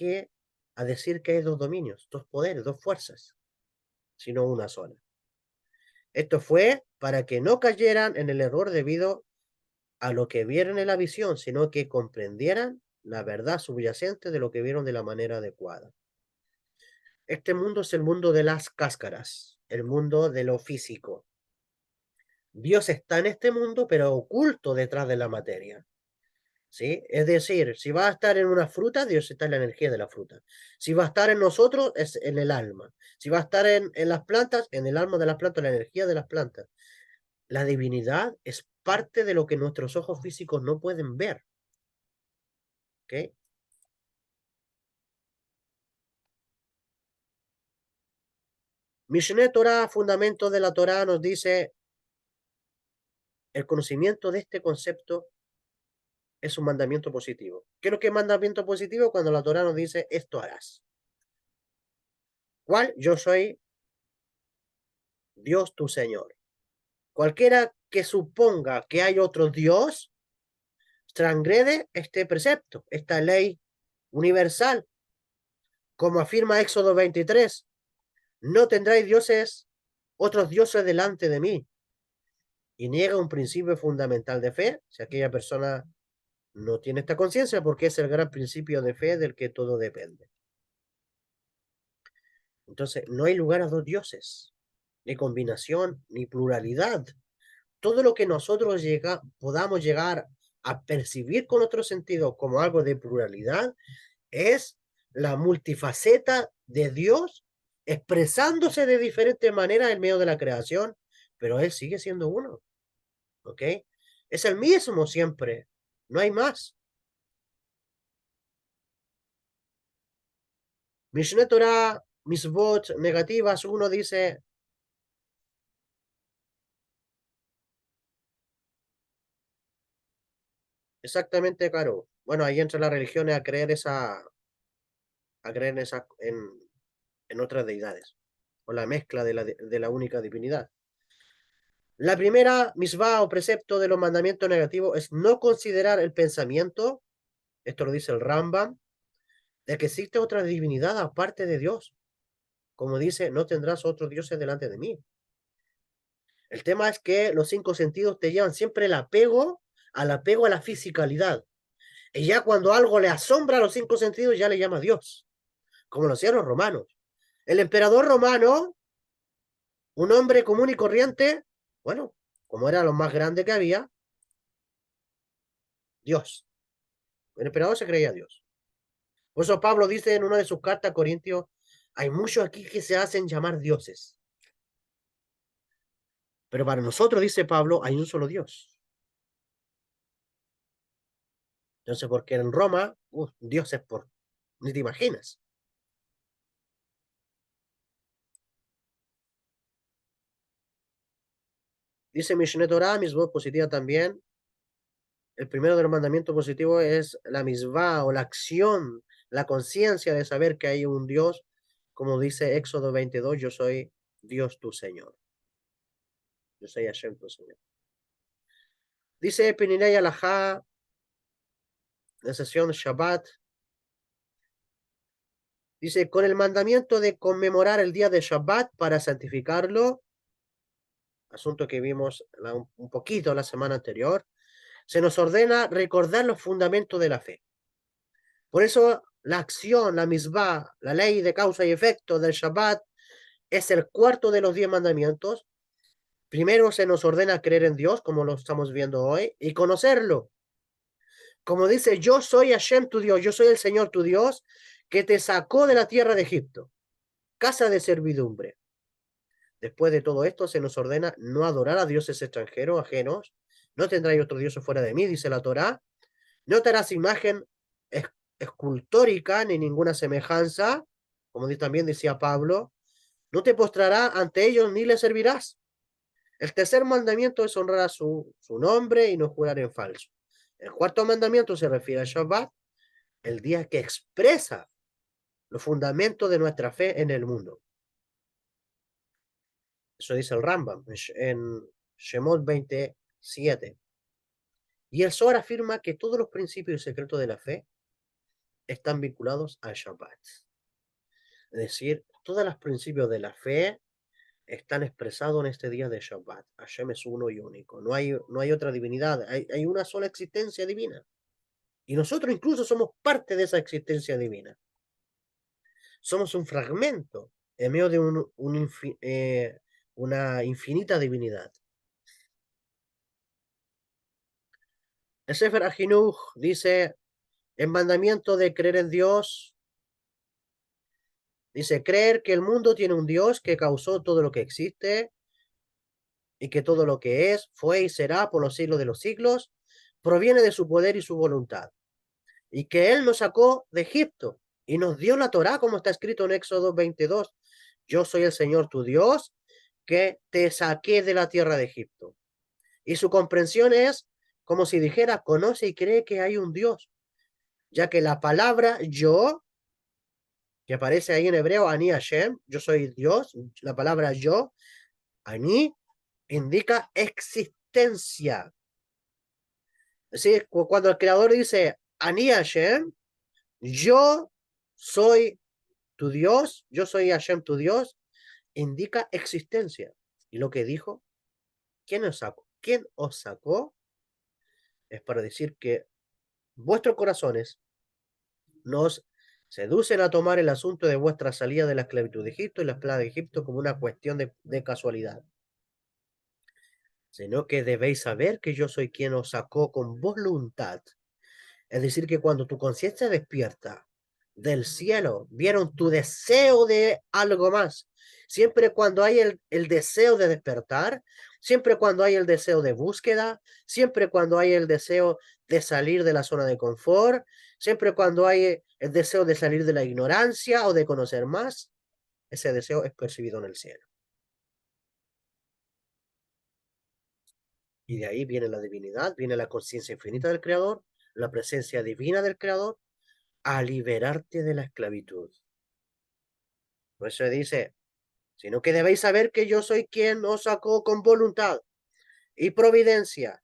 a decir que hay dos dominios, dos poderes, dos fuerzas, sino una sola. Esto fue para que no cayeran en el error debido a lo que vieron en la visión, sino que comprendieran la verdad subyacente de lo que vieron de la manera adecuada. Este mundo es el mundo de las cáscaras, el mundo de lo físico. Dios está en este mundo, pero oculto detrás de la materia. ¿Sí? Es decir, si va a estar en una fruta, Dios está en la energía de la fruta. Si va a estar en nosotros, es en el alma. Si va a estar en las plantas, en el alma de las plantas, la energía de las plantas. La divinidad es parte de lo que nuestros ojos físicos no pueden ver. ¿Ok? Mishneh Torah, fundamento de la Torah, nos dice, el conocimiento de este concepto es un mandamiento positivo. ¿Qué es lo que es mandamiento positivo? Cuando la Torah nos dice, esto harás. ¿Cuál? Yo soy Dios tu Señor. Cualquiera que suponga que hay otro Dios transgrede este precepto, esta ley universal, como afirma Éxodo 23. No tendráis otros dioses delante de mí. Y niega un principio fundamental de fe, si aquella persona no tiene esta conciencia, porque es el gran principio de fe del que todo depende. Entonces, no hay lugar a dos dioses, ni combinación, ni pluralidad. Todo lo que nosotros podamos llegar a percibir con otro sentido como algo de pluralidad es la multifaceta de Dios expresándose de diferentes maneras en medio de la creación, pero Él sigue siendo uno, ¿ok? Es el mismo siempre, no hay más. Mishneh Torah, Misbot, negativas, uno dice, exactamente, claro. Bueno, ahí entra la religión a creer en otras deidades, o la mezcla de la única divinidad. La primera misvá o precepto de los mandamientos negativos es no considerar el pensamiento, esto lo dice el Rambam, de que existe otra divinidad aparte de Dios. Como dice, no tendrás otros dioses delante de mí. El tema es que los cinco sentidos te llevan siempre al apego a la fisicalidad. Y ya cuando algo le asombra a los cinco sentidos, ya le llama Dios, como lo hacían los romanos. El emperador romano, un hombre común y corriente, bueno, como era lo más grande que había, Dios. El emperador se creía Dios. Por eso Pablo dice en una de sus cartas a Corintios, hay muchos aquí que se hacen llamar dioses. Pero para nosotros, dice Pablo, hay un solo Dios. Entonces, porque en Roma, Dios es por, ni te imaginas. Dice Mishneh Torah, misvot positiva también. El primero de los mandamientos positivos es la misvá o la acción, la conciencia de saber que hay un Dios, como dice Éxodo 22, yo soy Dios tu Señor. Yo soy Hashem tu Señor. Dice Peninei Alajá, la sesión Shabbat, dice, con el mandamiento de conmemorar el día de Shabbat para santificarlo, asunto que vimos un poquito la semana anterior, se nos ordena recordar los fundamentos de la fe. Por eso la acción, la misbah, la ley de causa y efecto del Shabbat es el cuarto de los 10 mandamientos. Primero se nos ordena creer en Dios, como lo estamos viendo hoy, y conocerlo. Como dice, yo soy Hashem tu Dios, yo soy el Señor tu Dios, que te sacó de la tierra de Egipto, casa de servidumbre. Después de todo esto, se nos ordena no adorar a dioses extranjeros, ajenos. No tendráis otro dios fuera de mí, dice la Torá. No te harás imagen escultórica ni ninguna semejanza, como también decía Pablo. No te postrarás ante ellos ni les servirás. El tercer mandamiento es honrar a su nombre y no jurar en falso. El cuarto mandamiento se refiere al Shabbat, el día que expresa los fundamentos de nuestra fe en el mundo. Eso dice el Rambam en Shemot 27. Y el Zohar afirma que todos los principios y secretos de la fe están vinculados al Shabbat. Es decir, todos los principios de la fe están expresados en este día de Shabbat. Hashem es uno y único. No hay otra divinidad. Hay una sola existencia divina. Y nosotros incluso somos parte de esa existencia divina. Somos un fragmento en medio de una infinita divinidad. El Sefer Ahinuch dice, el mandamiento de creer en Dios, dice, creer que el mundo tiene un Dios que causó todo lo que existe y que todo lo que es, fue y será por los siglos de los siglos, proviene de su poder y su voluntad. Y que Él nos sacó de Egipto y nos dio la Torá, como está escrito en Éxodo 22. Yo soy el Señor tu Dios, que te saqué de la tierra de Egipto. Y su comprensión es como si dijera, conoce y cree que hay un Dios, ya que la palabra yo, que aparece ahí en hebreo, Ani Hashem, yo soy Dios, la palabra yo, Ani, indica existencia. Es decir, cuando el creador dice, Ani Hashem, yo soy tu Dios, yo soy Hashem tu Dios, indica existencia. Y lo que dijo, ¿quién os sacó? ¿Quién os sacó? Es para decir que vuestros corazones nos seducen a tomar el asunto de vuestra salida de la esclavitud de Egipto y las plagas de Egipto como una cuestión de casualidad, sino que debéis saber que yo soy quien os sacó con voluntad. Es decir, que cuando tu conciencia despierta del cielo, vieron tu deseo de algo más. Siempre cuando hay el deseo de despertar, siempre cuando hay el deseo de búsqueda, siempre cuando hay el deseo de salir de la zona de confort, siempre cuando hay el deseo de salir de la ignorancia o de conocer más, ese deseo es percibido en el cielo. Y de ahí viene la divinidad, viene la conciencia infinita del Creador, la presencia divina del Creador, a liberarte de la esclavitud. Por eso dice, sino que debéis saber que yo soy quien os sacó con voluntad y providencia,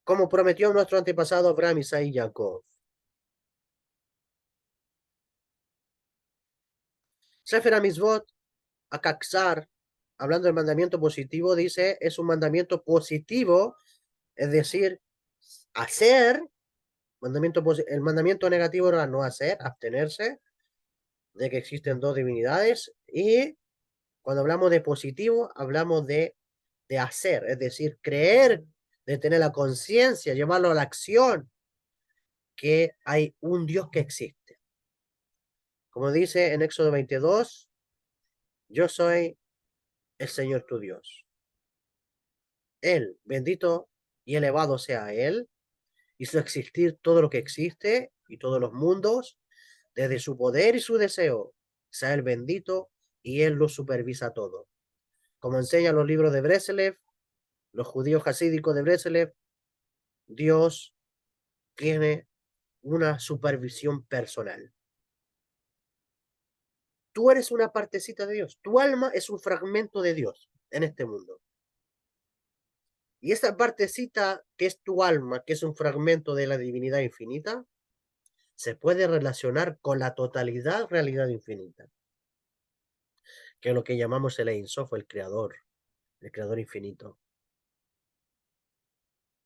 como prometió nuestro antepasado Abraham, Isaac y Jacob. Sefer HaMitzvot, Akaksar, hablando del mandamiento positivo, dice, es un mandamiento positivo, es decir, hacer, el mandamiento negativo era no hacer, abstenerse, de que existen dos divinidades, y cuando hablamos de positivo, hablamos de hacer, es decir, creer, de tener la conciencia, llevarlo a la acción, que hay un Dios que existe. Como dice en Éxodo 22, yo soy el Señor tu Dios. Él, bendito y elevado sea Él, hizo existir todo lo que existe y todos los mundos, desde su poder y su deseo. Sea Él bendito y Él lo supervisa todo. Como enseñan los libros de Breslev, los judíos hasídicos de Breslev, Dios tiene una supervisión personal. Tú eres una partecita de Dios. Tu alma es un fragmento de Dios en este mundo. Y esta partecita que es tu alma, que es un fragmento de la divinidad infinita, se puede relacionar con la totalidad realidad infinita, que es lo que llamamos el Ein Sof, el creador infinito.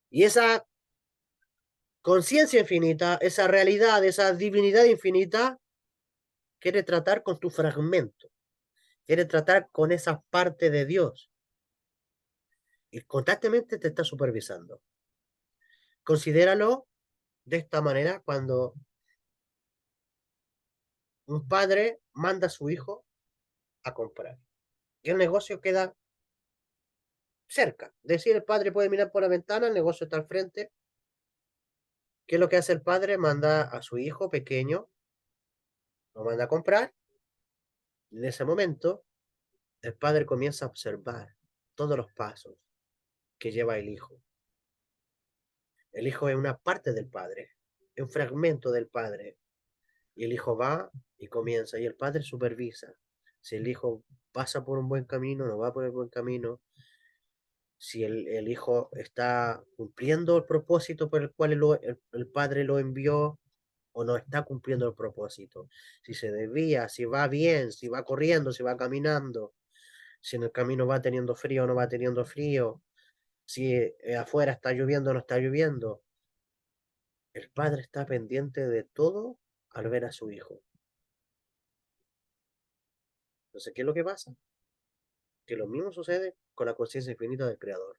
Y esa conciencia infinita, esa realidad, esa divinidad infinita, quiere tratar con tu fragmento, quiere tratar con esa parte de Dios y constantemente te está supervisando. Considéralo de esta manera cuando un padre manda a su hijo a comprar y el negocio queda cerca. Es decir, el padre puede mirar por la ventana, el negocio está al frente. ¿Qué es lo que hace el padre? Manda a su hijo pequeño, lo manda a comprar y en ese momento el padre comienza a observar todos los pasos que lleva el hijo. El hijo es una parte del padre, es un fragmento del padre. Y el hijo va y comienza, y el padre supervisa. Si el hijo pasa por un buen camino, no va por el buen camino. Si el hijo está cumpliendo el propósito por el cual el padre lo envió o no está cumpliendo el propósito. Si se desvía, si va bien, si va corriendo, si va caminando, si en el camino va teniendo frío o no va teniendo frío, si afuera está lloviendo o no está lloviendo. El padre está pendiente de todo al ver a su hijo. Entonces, ¿qué es lo que pasa? Que lo mismo sucede con la conciencia infinita del Creador.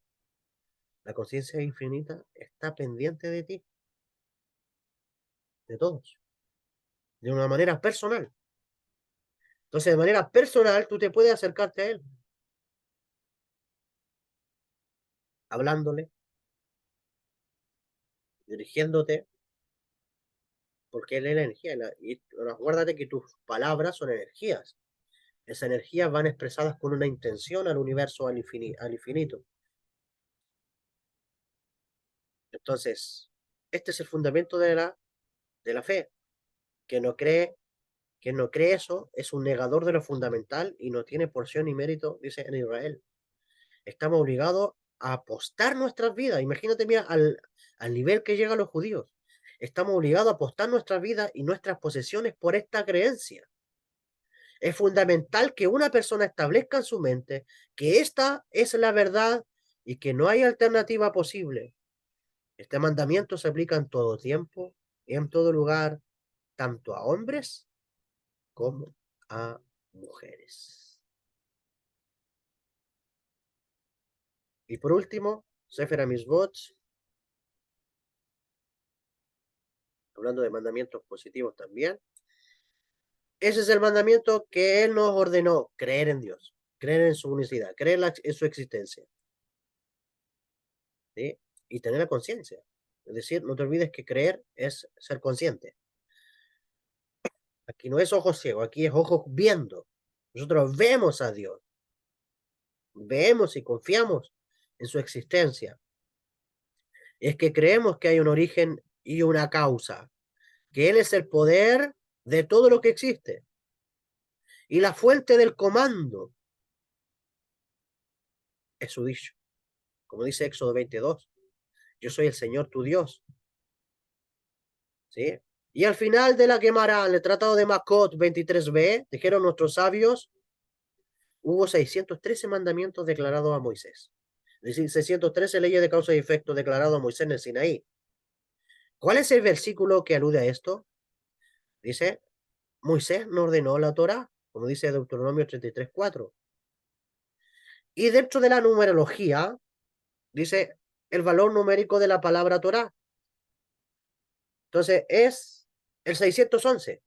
La conciencia infinita está pendiente de ti, de todos, de una manera personal. Entonces, de manera personal, tú te puedes acercarte a Él, hablándole, dirigiéndote, porque Él es la energía. Y acuérdate que tus palabras son energías. Esas energías van expresadas con una intención al universo, al infinito. Entonces, este es el fundamento de la fe, que no cree. Quien no cree eso es un negador de lo fundamental y no tiene porción ni mérito, dice en Israel. Estamos obligados a apostar nuestras vidas. Imagínate, mira, al nivel que llegan los judíos. Estamos obligados a apostar nuestras vidas y nuestras posesiones por esta creencia. Es fundamental que una persona establezca en su mente que esta es la verdad y que no hay alternativa posible. Este mandamiento se aplica en todo tiempo y en todo lugar, tanto a hombres como a mujeres. Y por último, Sefer HaMitzvot, hablando de mandamientos positivos también. Ese es el mandamiento que Él nos ordenó, creer en Dios, creer en su unicidad, creer en su existencia, ¿sí? Y tener la conciencia. Es decir, no te olvides que creer es ser consciente. Aquí no es ojos ciegos, aquí es ojos viendo. Nosotros vemos a Dios, vemos y confiamos en su existencia. Es que creemos que hay un origen y una causa, que Él es el poder de todo lo que existe y la fuente del comando es su dicho. Como dice Éxodo 22, yo soy el Señor tu Dios. ¿Sí? Y al final de la Gemara, en el Tratado de Makot 23b, dijeron nuestros sabios, hubo 613 mandamientos declarados a Moisés. Es decir, 613 leyes de causa y efecto declarados a Moisés en el Sinaí. ¿Cuál es el versículo que alude a esto? Dice, Moisés no ordenó la Torá, como dice Deuteronomio 33:4. Y dentro de la numerología, dice el valor numérico de la palabra Torá. Entonces es el 611.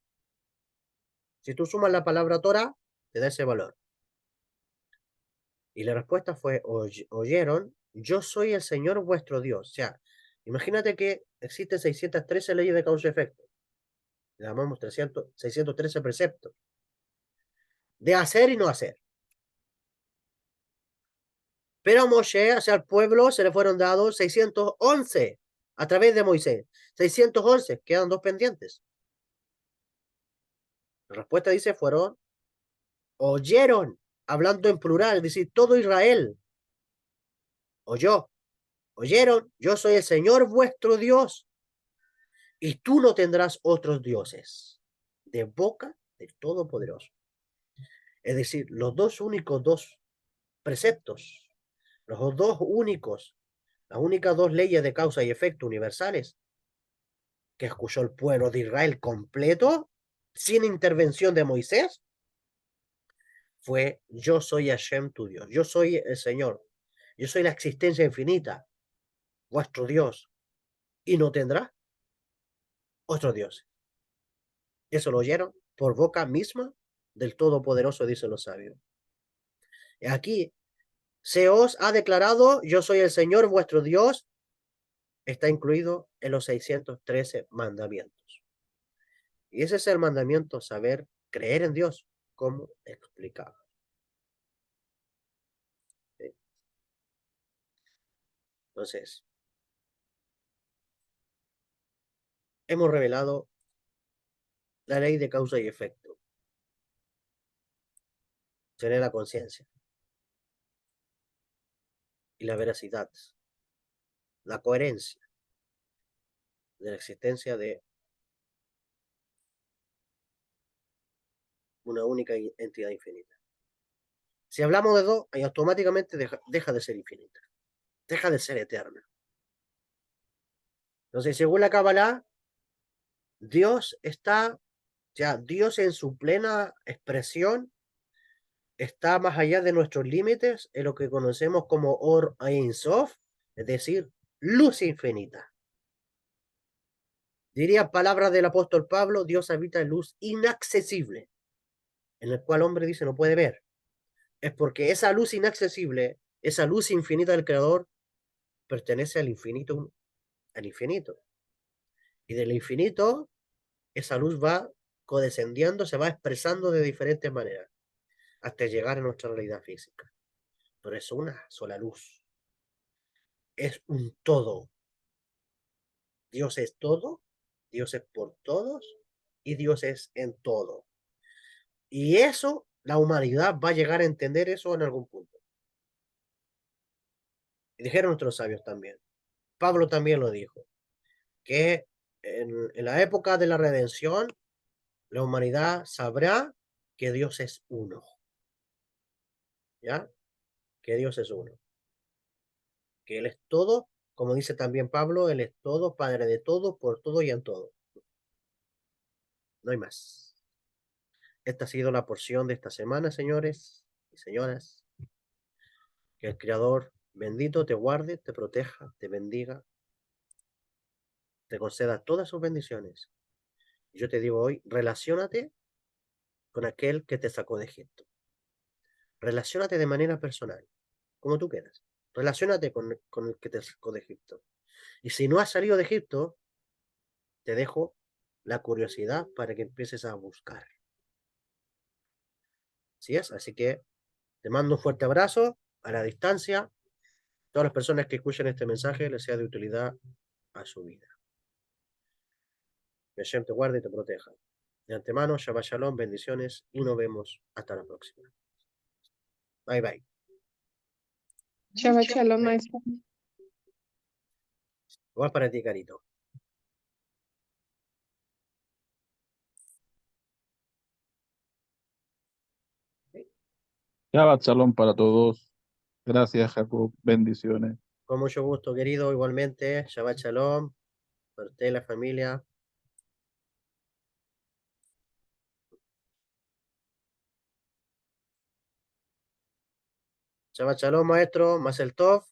Si tú sumas la palabra Torah, te da ese valor. Y la respuesta fue, oyeron, yo soy el Señor vuestro Dios. O sea, imagínate que existen 613 leyes de causa y efecto. Le llamamos 613 preceptos. De hacer y no hacer. Pero a Moshe, o sea, al pueblo, se le fueron dados 611 a través de Moisés. 611, quedan dos pendientes. La respuesta dice, oyeron, hablando en plural, es decir, todo Israel oyó. Oyeron, yo soy el Señor vuestro Dios, y tú no tendrás otros dioses, de boca del Todopoderoso. Es decir, los dos únicos dos preceptos, los dos únicos, las únicas dos leyes de causa y efecto universales que escuchó el pueblo de Israel completo, sin intervención de Moisés, fue yo soy Hashem tu Dios, yo soy el Señor, yo soy la existencia infinita, vuestro Dios, y no tendrá otro Dios. Eso lo oyeron por boca misma del Todopoderoso, dicen los sabios. Aquí se os ha declarado, yo soy el Señor vuestro Dios, está incluido en los 613 mandamientos. Y ese es el mandamiento, saber creer en Dios, como explicaba. ¿Sí? Entonces, hemos revelado la ley de causa y efecto, tener la conciencia y la veracidad, la coherencia de la existencia de una única entidad infinita. Si hablamos de dos, automáticamente deja de ser infinita, deja de ser eterna. Entonces, según la Kabbalah, Dios está, ya Dios en su plena expresión está más allá de nuestros límites en lo que conocemos como Or Ein Sof, es decir, luz infinita. Diría palabras del apóstol Pablo, Dios habita en luz inaccesible, en el cual el hombre dice no puede ver. Es porque esa luz inaccesible, esa luz infinita del Creador, pertenece al infinito, al infinito. Y del infinito, esa luz va codescendiendo, se va expresando de diferentes maneras, hasta llegar a nuestra realidad física. Pero es una sola luz. Es un todo. Dios es todo, Dios es por todos y Dios es en todo. Y eso, la humanidad va a llegar a entender eso en algún punto. Y dijeron nuestros sabios también. Pablo también lo dijo, que en la época de la redención, la humanidad sabrá que Dios es uno, ¿ya? Que Dios es uno, que Él es todo, como dice también Pablo, Él es todo, Padre de todo, por todo y en todo. No hay más. Esta ha sido la porción de esta semana, señores y señoras. Que el Creador bendito te guarde, te proteja, te bendiga, te conceda todas sus bendiciones. Yo te digo hoy, relaciónate con aquel que te sacó de Egipto. Relaciónate de manera personal, como tú quieras. Relaciónate con el que te sacó de Egipto. Y si no has salido de Egipto, te dejo la curiosidad para que empieces a buscar. ¿Sí es? Así que te mando un fuerte abrazo a la distancia. Todas las personas que escuchen este mensaje les sea de utilidad a su vida. Que Hashem te guarde y te proteja. De antemano, Shabbat Shalom, bendiciones y nos vemos hasta la próxima. Bye bye. Shabbat shalom, maestro. Igual para ti, Carito. Shabbat Shalom para todos. Gracias, Jacob. Bendiciones. Con mucho gusto, querido. Igualmente, Shabbat Shalom. Para usted y la familia. Shabbat Shalom, maestro. Más el Tov.